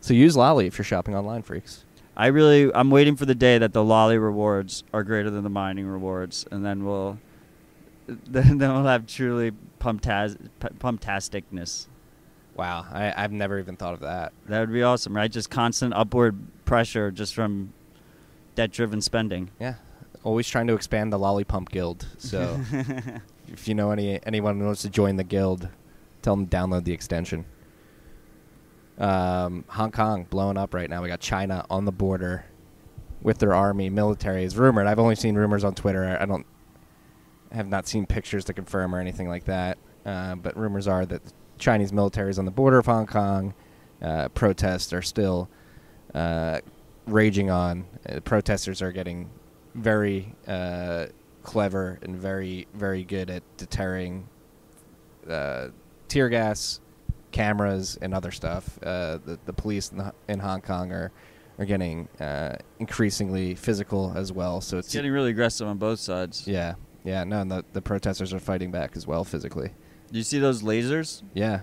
So use Lolly if you're shopping online, freaks. I'm waiting for the day that the Lolly rewards are greater than the mining rewards, and then we'll have truly pumptasticness. Wow, I've never even thought of that. That would be awesome, right? Just constant upward pressure just from debt-driven spending. Yeah, always trying to expand the Lollipump Guild. So if you know anyone who wants to join the guild, tell them to download the extension. Hong Kong blowing up right now. We got China on the border with their army, military is rumored. I've only seen rumors on Twitter. I have not seen pictures to confirm or anything like that. But rumors are that the Chinese military is on the border of Hong Kong. Protests are still raging on. Protesters are getting very clever and very, very good at deterring tear gas, cameras, and other stuff. The police in Hong Kong are getting increasingly physical as well. So it's getting really aggressive on both sides. Yeah. No, and the protesters are fighting back as well physically. Do you see those lasers? Yeah.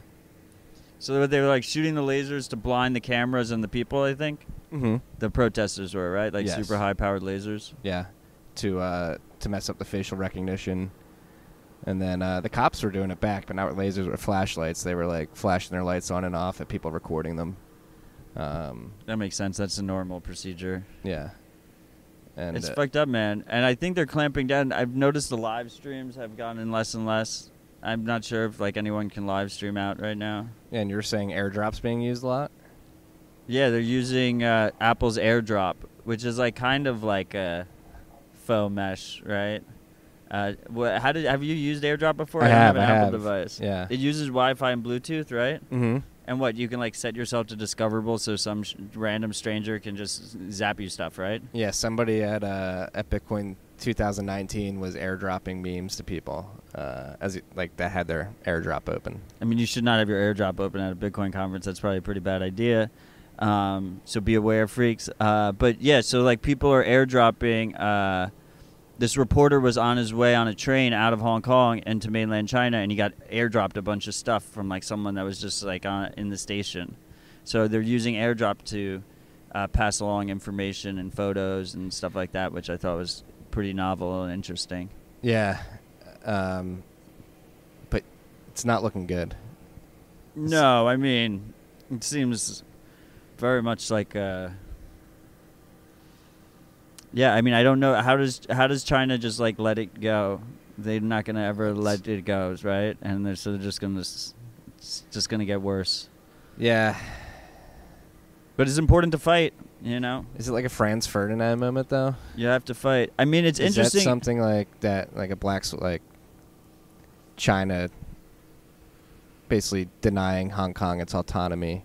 So they were like shooting the lasers to blind the cameras and the people, I think. Mm-hmm. The protesters were, right? Like yes. Super high-powered lasers. Yeah, to mess up the facial recognition. And then the cops were doing it back, but not with lasers, with flashlights. They were like flashing their lights on and off at people recording them. That makes sense. That's a normal procedure. Yeah. And it's fucked up, man. And I think they're clamping down. I've noticed the live streams have gotten less and less. I'm not sure if like anyone can live stream out right now. Yeah, and you're saying airdrops being used a lot? Yeah, they're using Apple's AirDrop, which is like kind of like a faux mesh, right? Have you used AirDrop before? I don't have have an I Apple have. device. Yeah. It uses Wi-Fi and Bluetooth, right? Mm-hmm. And what, you can like set yourself to discoverable so some random stranger can just zap you stuff, right? Yeah, somebody at Bitcoin 2019 was airdropping memes to people that had their AirDrop open. I mean, you should not have your AirDrop open at a Bitcoin conference. That's probably a pretty bad idea. So be aware, freaks. But yeah, so like people are airdropping. This reporter was on his way on a train out of Hong Kong into mainland China, and he got airdropped a bunch of stuff from like someone that was just like in the station. So they're using AirDrop to pass along information and photos and stuff like that, which I thought was pretty novel and interesting. Yeah, but it's not looking good. No, I mean, it seems very much like yeah, I mean, I don't know how does China just like let it go? They're not gonna ever let it go, right? And they're just gonna get worse. Yeah, but it's important to fight, you know. Is it like a Franz Ferdinand moment though? You have to fight. I mean, it's interesting. Is that something like that, like like China basically denying Hong Kong its autonomy?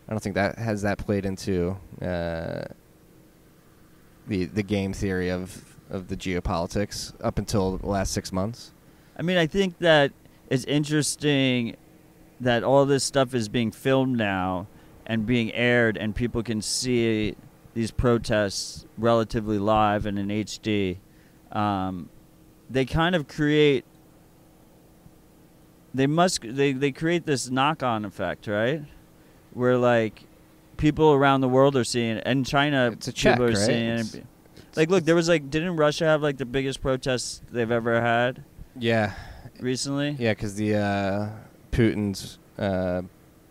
I don't think that has played into the game theory of the geopolitics up until the last 6 months. I mean, I think that it's interesting that all this stuff is being filmed now and being aired, and people can see these protests relatively live and in HD. They kind of create. They create this knock-on effect, right? Where like people around the world are seeing it, and China, it's a check, people are right? seeing it. Like, look, there was like, didn't Russia have like the biggest protests they've ever had? Yeah. Recently? Yeah, because the Putin's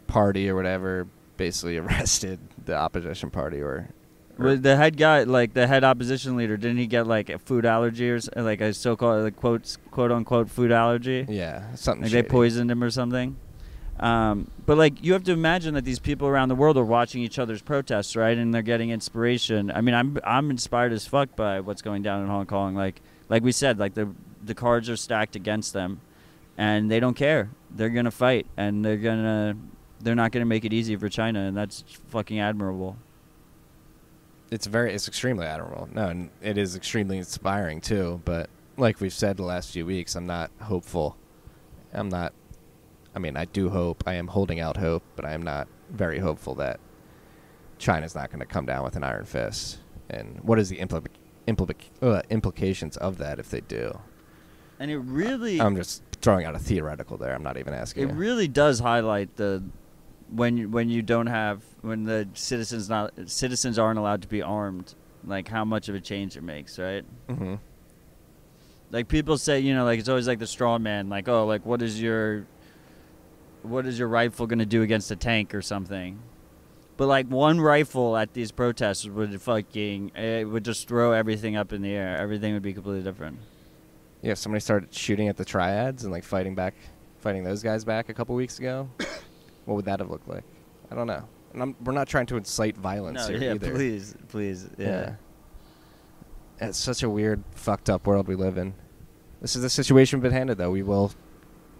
party or whatever basically arrested the opposition party, or well, the head guy, like the head opposition leader, didn't he get like a food allergy or like a so-called like quote unquote food allergy? Yeah, something like shady. They poisoned him or something. But like, you have to imagine that these people around the world are watching each other's protests, right? And they're getting inspiration. I mean, I'm inspired as fuck by what's going down in Hong Kong. Like we said, like the cards are stacked against them, and they don't care. They're gonna fight, and they're not gonna make it easy for China, and that's fucking admirable. it's extremely admirable. No, and it is extremely inspiring too. But like we've said the last few weeks, I'm not hopeful. I do hope. I am holding out hope, but I am not very hopeful that China's not going to come down with an iron fist. And what is the implications of that if they do? And it really... I'm just throwing out a theoretical there. I'm not even asking It you. really does highlight when the citizens aren't allowed to be armed, like how much of a change it makes, right? Mm-hmm. Like people say, like it's always like the straw man, like, oh, like what is your rifle gonna do against a tank or something? But like one rifle at these protests would it would just throw everything up in the air. Everything would be completely different. Yeah, if somebody started shooting at the triads and like fighting those guys back a couple weeks ago, what would that have looked like? I don't know. And we're not trying to incite violence here either. Please, yeah. It's such a weird, fucked up world we live in. This is the situation we've been handed, though. We will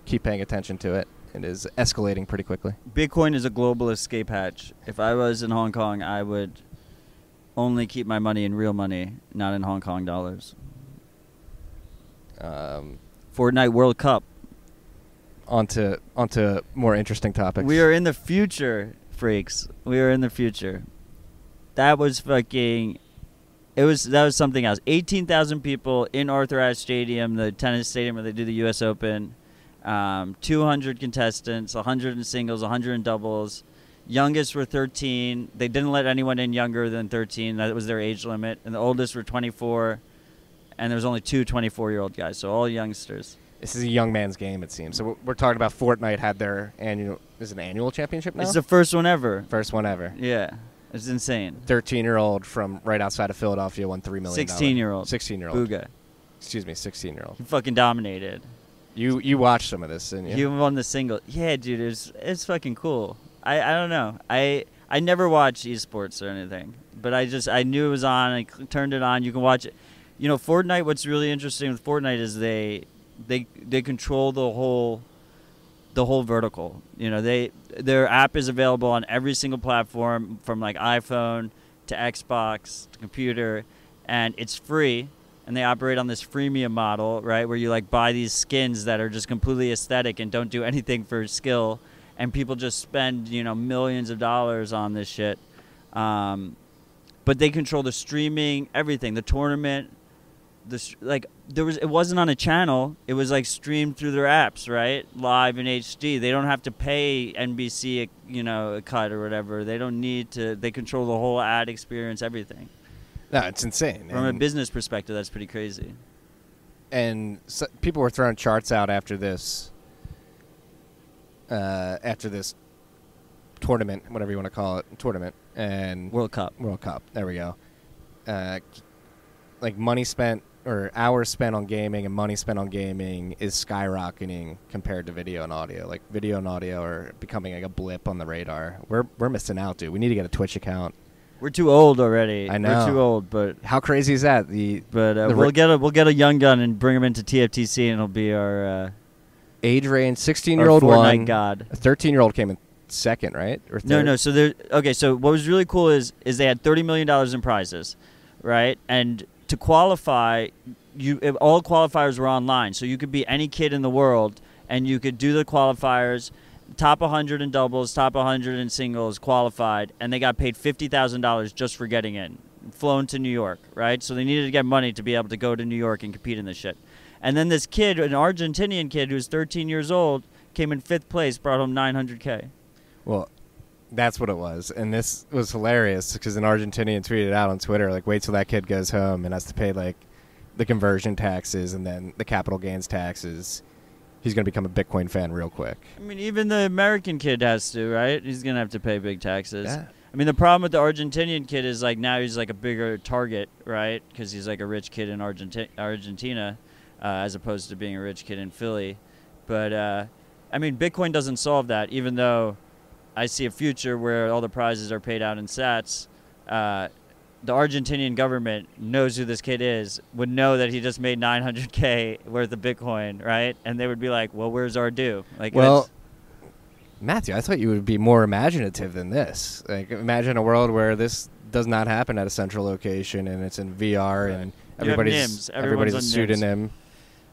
keep paying attention to it. It is escalating pretty quickly. Bitcoin is a global escape hatch. If I was in Hong Kong, I would only keep my money in real money, not in Hong Kong dollars. Fortnite World Cup. On to more interesting topics. We are in the future, freaks. We are in the future. That was fucking... That was something else. 18,000 people in Arthur Ashe Stadium, the tennis stadium where they do the U.S. Open. 200 contestants, 100 in singles, 100 in doubles. Youngest were 13. They didn't let anyone in younger than 13. That was their age limit. And the oldest were 24. And there was only 2 24-year-old guys, so all youngsters. This is a young man's game, it seems. So we're talking about Fortnite had their annual championship now? It's the first one ever. First one ever. Yeah. It's insane. 13-year-old from right outside of Philadelphia won $3 million. 16-year-old. 16-year-old. Booga. Excuse me, 16-year-old. He fucking dominated. You watched some of this, didn't you? He won the single. Yeah, dude, it's fucking cool. I don't know. I never watched esports or anything, but I knew it was on. I turned it on. You can watch it. Fortnite. What's really interesting with Fortnite is they control the whole vertical. Their app is available on every single platform, from like iPhone to Xbox to computer, and it's free. And they operate on this freemium model, right, where you like buy these skins that are just completely aesthetic and don't do anything for skill, and people just spend millions of dollars on this shit. But they control the streaming, everything, the tournament. It wasn't on a channel. It was like streamed through their apps, right, live in HD. They don't have to pay NBC a cut or whatever. They don't need to. They control the whole ad experience, everything. No, it's insane. From a business perspective, that's pretty crazy. And so people were throwing charts out after this tournament, whatever you want to call it, and World Cup. There we go. Like money spent or hours spent on gaming and money spent on gaming is skyrocketing compared to video and audio. Like video and audio are becoming like a blip on the radar. We're missing out, dude. We need to get a Twitch account. We're too old already. I know. We're too old, but how crazy is that? We'll get a young gun and bring him into TFTC, and it'll be our age range. 16-year-old won. God. A 13-year-old came in second, right? Or third? No. So what was really cool is they had $30 million in prizes, right? And to qualify, all qualifiers were online, so you could be any kid in the world, and you could do the qualifiers. Top 100 in doubles, top 100 in singles qualified, and they got paid $50,000 just for getting in, flown to New York, right? So they needed to get money to be able to go to New York and compete in this shit. And then this kid, an Argentinian kid who was 13 years old, came in 5th place, brought home $900K. Well, that's what it was. And this was hilarious because an Argentinian tweeted out on Twitter, like, wait till that kid goes home and has to pay, like, the conversion taxes and then the capital gains taxes. He's going to become a Bitcoin fan real quick. I mean, even the American kid has to, right? He's going to have to pay big taxes. Yeah. I mean, the problem with the Argentinian kid is, like, now he's, like, a bigger target, right? Because he's, like, a rich kid in Argentina as opposed to being a rich kid in Philly. But, I mean, Bitcoin doesn't solve that, even though I see a future where all the prizes are paid out in sats. The Argentinian government knows who this kid is, would know that he just made $900K worth of Bitcoin, right? And they would be like, well, where's our due? Like, well, Matthew, I thought you would be more imaginative than this. Like, imagine a world where this does not happen at a central location, and it's in VR, and You have NIMS. everybody's a on NIMS. pseudonym,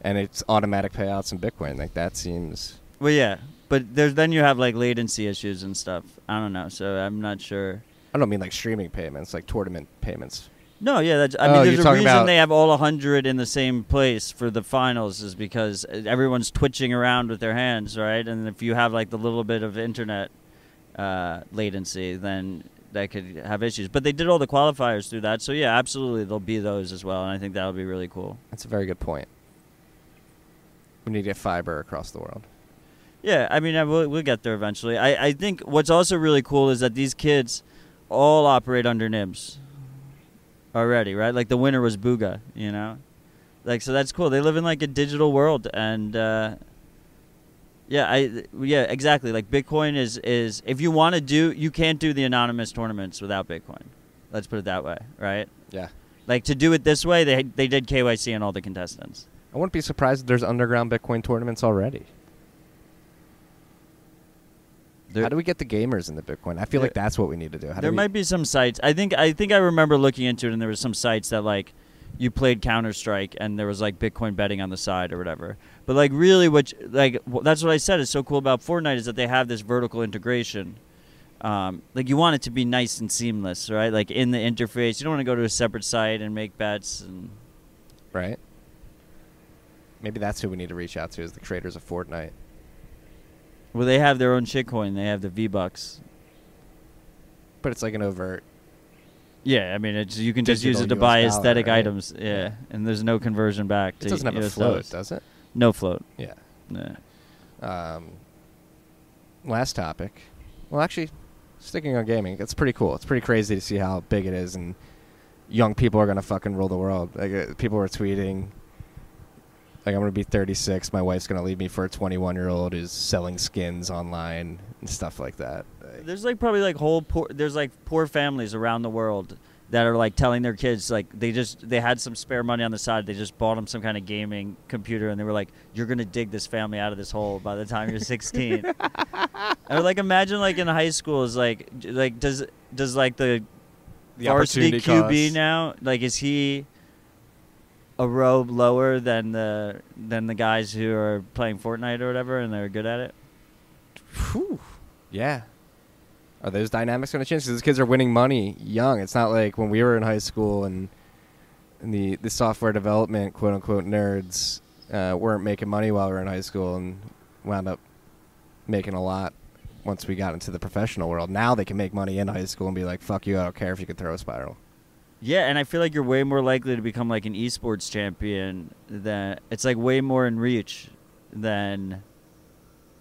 and it's automatic payouts in Bitcoin. Like that seems. Well, yeah, but then you have like latency issues and stuff. I don't know, so I'm not sure. I don't mean like streaming payments, like tournament payments. No, yeah, I Oh, mean, you're there's a talking reason about- they have all 100 in the same place for the finals is because everyone's twitching around with their hands, right? And if you have like the little bit of internet latency, then that could have issues. But they did all the qualifiers through that, so yeah, absolutely, there'll be those as well, and I think that'll be really cool. That's a very good point. We need to get fiber across the world. Yeah, I mean, we'll get there eventually. I think what's also really cool is that these kids all operate under NIMS already, right? Like the winner was Booga, you know? Like, so that's cool. They live in like a digital world, and yeah, exactly. Like Bitcoin is if you want to you can't do the anonymous tournaments without Bitcoin. Let's put it that way, right? Yeah. Like to do it this way, they did KYC on all the contestants. I wouldn't be surprised if there's underground Bitcoin tournaments already. How do we get the gamers into Bitcoin? I feel like that's what we need to do. There might be some sites. I think I remember looking into it, and there was some sites that like you played Counter-Strike, and there was like Bitcoin betting on the side or whatever. But like really, that's what I said is so cool about Fortnite is that they have this vertical integration. Like you want it to be nice and seamless, right? Like in the interface, you don't want to go to a separate site and make bets and. Right. Maybe that's who we need to reach out to is the creators of Fortnite. Well, they have their own shitcoin. They have the V-Bucks. But it's like an overt. Yeah, I mean, you can just use it to Digital buy US dollar, aesthetic right? items. Yeah, and there's no conversion back to It doesn't have a US float, dollars. does it? No float. Yeah. Yeah. Last topic. Well, actually, sticking on gaming, it's pretty cool. It's pretty crazy to see how big it is, and young people are going to fucking rule the world. Like, people were tweeting, like, I'm going to be 36. My wife's going to leave me for a 21-year-old who's selling skins online and stuff like that. There's like probably like there's like poor families around the world that are like telling their kids like they had some spare money on the side. They just bought them some kind of gaming computer, and they were like, "You're gonna dig this family out of this hole by the time you're 16." I would like imagine like in high school is like does like the varsity QB cost. now, like, is he a row lower than the guys who are playing Fortnite or whatever and they're good at it? Whew. Yeah. Are those dynamics going to change? Because these kids are winning money young. It's not like when we were in high school and the software development, quote-unquote, nerds weren't making money while we were in high school and wound up making a lot once we got into the professional world. Now they can make money in high school and be like, fuck you, I don't care if you can throw a spiral. Yeah, and I feel like you're way more likely to become like an esports champion than it's like way more in reach than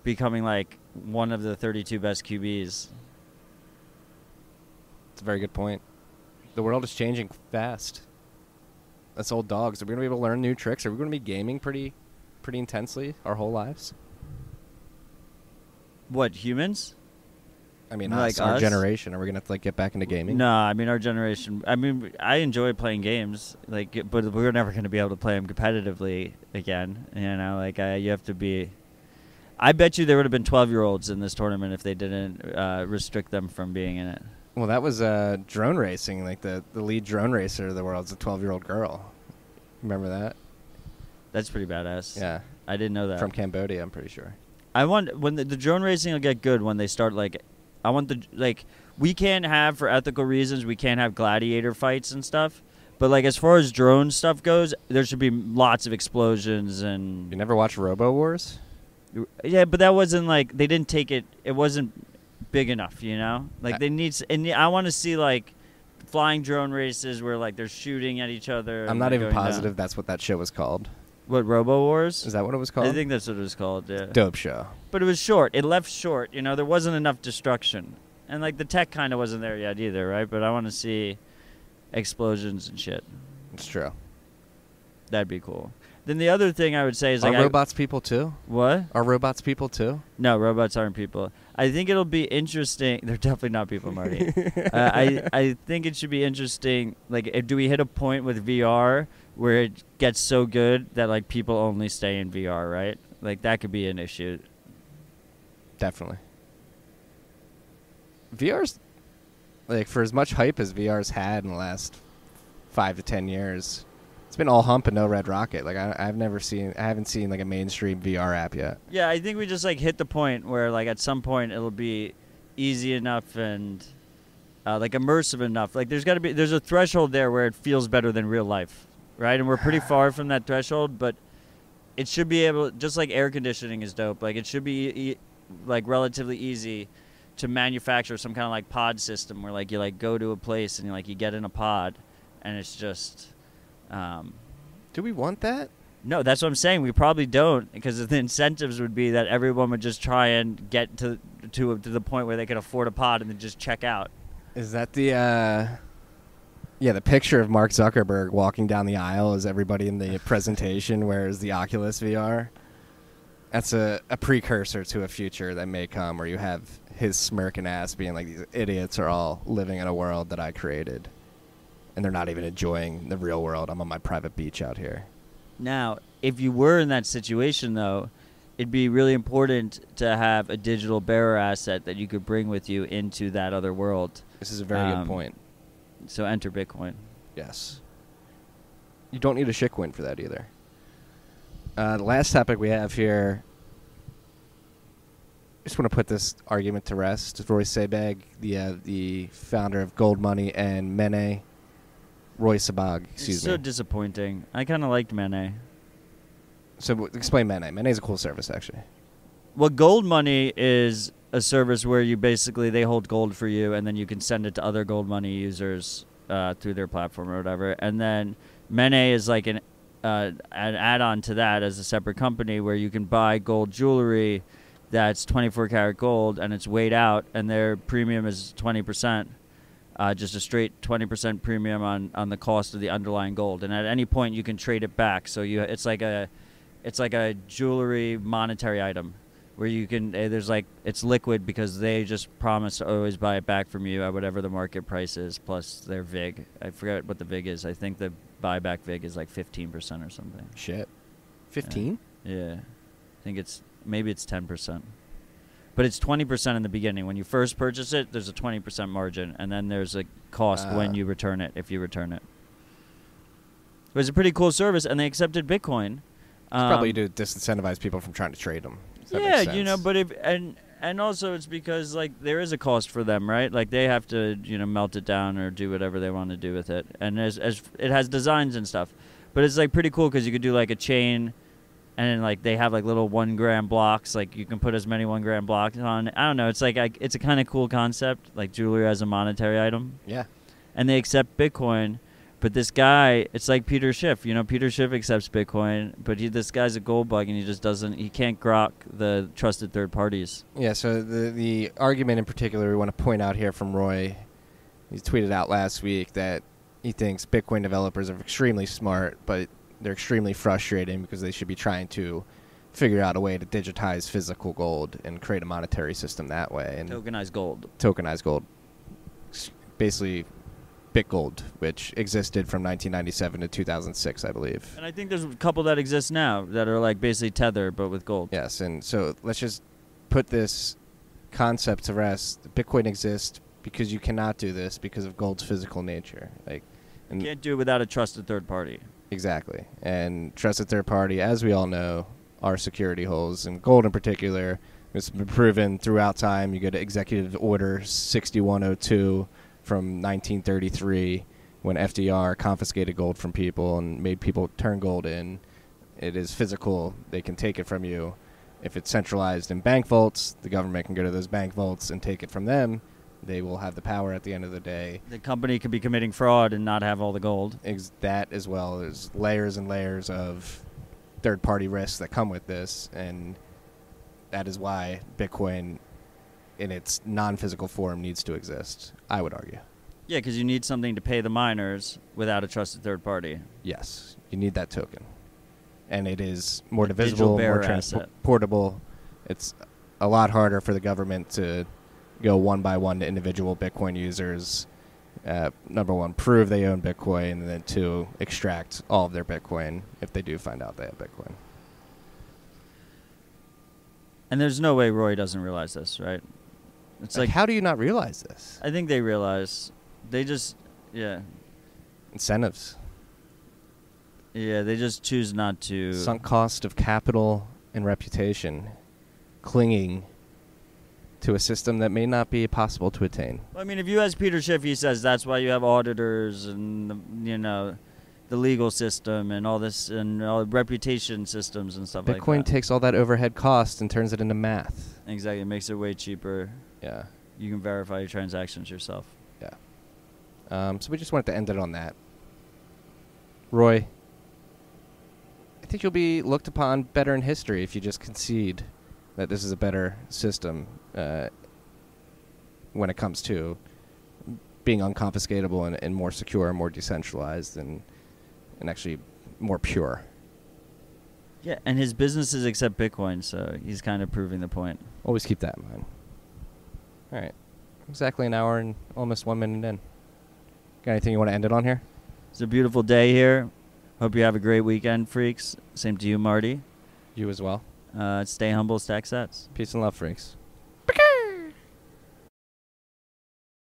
becoming like one of the 32 best QBs. It's a very good point. The world is changing fast. That's old dogs. Are we going to be able to learn new tricks? Are we going to be gaming pretty intensely our whole lives? What, humans? I mean, Like our us? generation. Are we going to have to like get back into gaming? No, I mean our generation. I mean, I enjoy playing games, like, but we're never going to be able to play them competitively again. You know, like you have to be. I bet you there would have been 12-year-olds in this tournament if they didn't restrict them from being in it. Well, that was drone racing. Like the lead drone racer of the world's a 12-year-old girl. Remember that? That's pretty badass. Yeah. I didn't know that. From Cambodia, I'm pretty sure. I want when the drone racing will get good when they start like. I want we can't have, for ethical reasons, we can't have gladiator fights and stuff. But like as far as drone stuff goes, there should be lots of explosions and. You never watched Robo Wars? Yeah, but that wasn't like they didn't take it. It wasn't big enough, you know. Like they need, and I want to see like flying drone races where like they're shooting at each other. I'm not even positive that's what that show was called. What, Robo Wars? Is that what it was called? I think that's what it was called. Yeah. Dope show. But it was short. It left short. You know, there wasn't enough destruction, and like the tech kind of wasn't there yet either, right? But I want to see explosions and shit. It's true. That'd be cool. Then the other thing I would say is Are like robots people too? What? Are robots people too? No, robots aren't people. I think it'll be interesting. They're definitely not people, Marty. I think it should be interesting. Like, do we hit a point with VR where it gets so good that like people only stay in VR, right? Like that could be an issue. Definitely. VR's like for as much hype as VR's had in the last 5 to 10 years, it's been all hump and no red rocket. Like I haven't seen like a mainstream VR app yet. Yeah, I think we just like hit the point where like at some point it'll be easy enough and like immersive enough. Like there's a threshold there where it feels better than real life, right? And we're pretty far from that threshold, but it should be able, just like air conditioning is dope. Like it should be like relatively easy to manufacture some kind of like pod system where like you like go to a place and you get in a pod, and it's just. Do we want that? No, that's what I'm saying. We probably don't, because the incentives would be that everyone would just try and get to the point where they could afford a pod and then just check out. Is that the the picture of Mark Zuckerberg walking down the aisle is everybody in the presentation wears the Oculus VR? That's a precursor to a future that may come where you have his smirking ass being like, these idiots are all living in a world that I created. And they're not even enjoying the real world. I'm on my private beach out here. Now, if you were in that situation, though, it'd be really important to have a digital bearer asset that you could bring with you into that other world. This is a very good point. So enter Bitcoin. Yes. You don't need a shitcoin for that either. The last topic we have here, I just want to put this argument to rest. Roy Sebag, the founder of Gold Money, and Mene, Roy Sabag, excuse It's me. so disappointing. I kind of liked Mene. So explain Mene. Mene is a cool service, actually. Well, Gold Money is a service where you basically, they hold gold for you, and then you can send it to other Gold Money users through their platform or whatever. And then Mene is like an add-on to that as a separate company where you can buy gold jewelry that's 24 karat gold, and it's weighed out, and their premium is 20%. Just a straight 20% premium on the cost of the underlying gold, and at any point you can trade it back. So it's like a jewelry monetary item where you can it's liquid because they just promise to always buy it back from you at whatever the market price is plus their VIG. I forget what the VIG is. I think the buyback VIG is like 15% or something. Shit, 15? Yeah, I think maybe it's 10%. But it's 20% in the beginning. When you first purchase it, there's a 20% margin, and then there's a cost when you return it, if you return it. It was a pretty cool service, and they accepted Bitcoin. It's probably to disincentivize people from trying to trade them. Yeah, but and also it's because like there is a cost for them, right? Like they have to melt it down or do whatever they want to do with it, and as it has designs and stuff. But it's like pretty cool because you could do like a chain. And then, like, they have, like, little 1 gram blocks. Like, you can put as many 1 gram blocks on. I don't know. It's, like, it's a kind of cool concept, like jewelry as a monetary item. Yeah. And they accept Bitcoin. But this guy, it's like Peter Schiff. Peter Schiff accepts Bitcoin. But this guy's a gold bug, and he can't grok the trusted third parties. Yeah, so the argument in particular we want to point out here from Roy, he tweeted out last week that he thinks Bitcoin developers are extremely smart, but they're extremely frustrating because they should be trying to figure out a way to digitize physical gold and create a monetary system that way. And Tokenized gold. Tokenized gold. Basically, BitGold, which existed from 1997 to 2006, I believe. And I think there's a couple that exist now that are like basically Tether, but with gold. Yes, and so let's just put this concept to rest. Bitcoin exists because you cannot do this because of gold's physical nature. You can't do it without a trusted third party. Exactly. And trusted third party, as we all know, are security holes. And gold in particular, it's been proven throughout time. You go to Executive Order 6102 from 1933 when FDR confiscated gold from people and made people turn gold in. It is physical. They can take it from you. If it's centralized in bank vaults, the government can go to those bank vaults and take it from them. They will have the power at the end of the day. The company could be committing fraud and not have all the gold. That as well. There's layers and layers of third-party risks that come with this, and that is why Bitcoin in its non-physical form needs to exist, I would argue. Yeah, because you need something to pay the miners without a trusted third party. Yes, you need that token. And it is more divisible, more transportable. It's a lot harder for the government to go one by one to individual Bitcoin users. Number one, prove they own Bitcoin, and then 2, extract all of their Bitcoin if they do find out they have Bitcoin. And there's no way Roy doesn't realize this, right? It's like, how do you not realize this? I think they realize. They just, yeah. Incentives. Yeah, they just choose not to. Sunk cost of capital and reputation, clinging to a system that may not be possible to attain. I mean, if you ask Peter Schiff, he says that's why you have auditors and, the legal system and all this and all reputation systems and stuff like that. Bitcoin takes all that overhead cost and turns it into math. Exactly. It makes it way cheaper. Yeah. You can verify your transactions yourself. Yeah. So we just wanted to end it on that. Roy, I think you'll be looked upon better in history if you just concede that this is a better system when it comes to being unconfiscatable and more secure and more decentralized and actually more pure. Yeah, and his businesses accept Bitcoin, so he's kind of proving the point. Always keep that in mind. All right. Exactly an hour and almost 1 minute in. Got anything you want to end it on here? It's a beautiful day here. Hope you have a great weekend, freaks. Same to you, Marty. You as well. Stay humble, stack sets. Peace and love, freaks.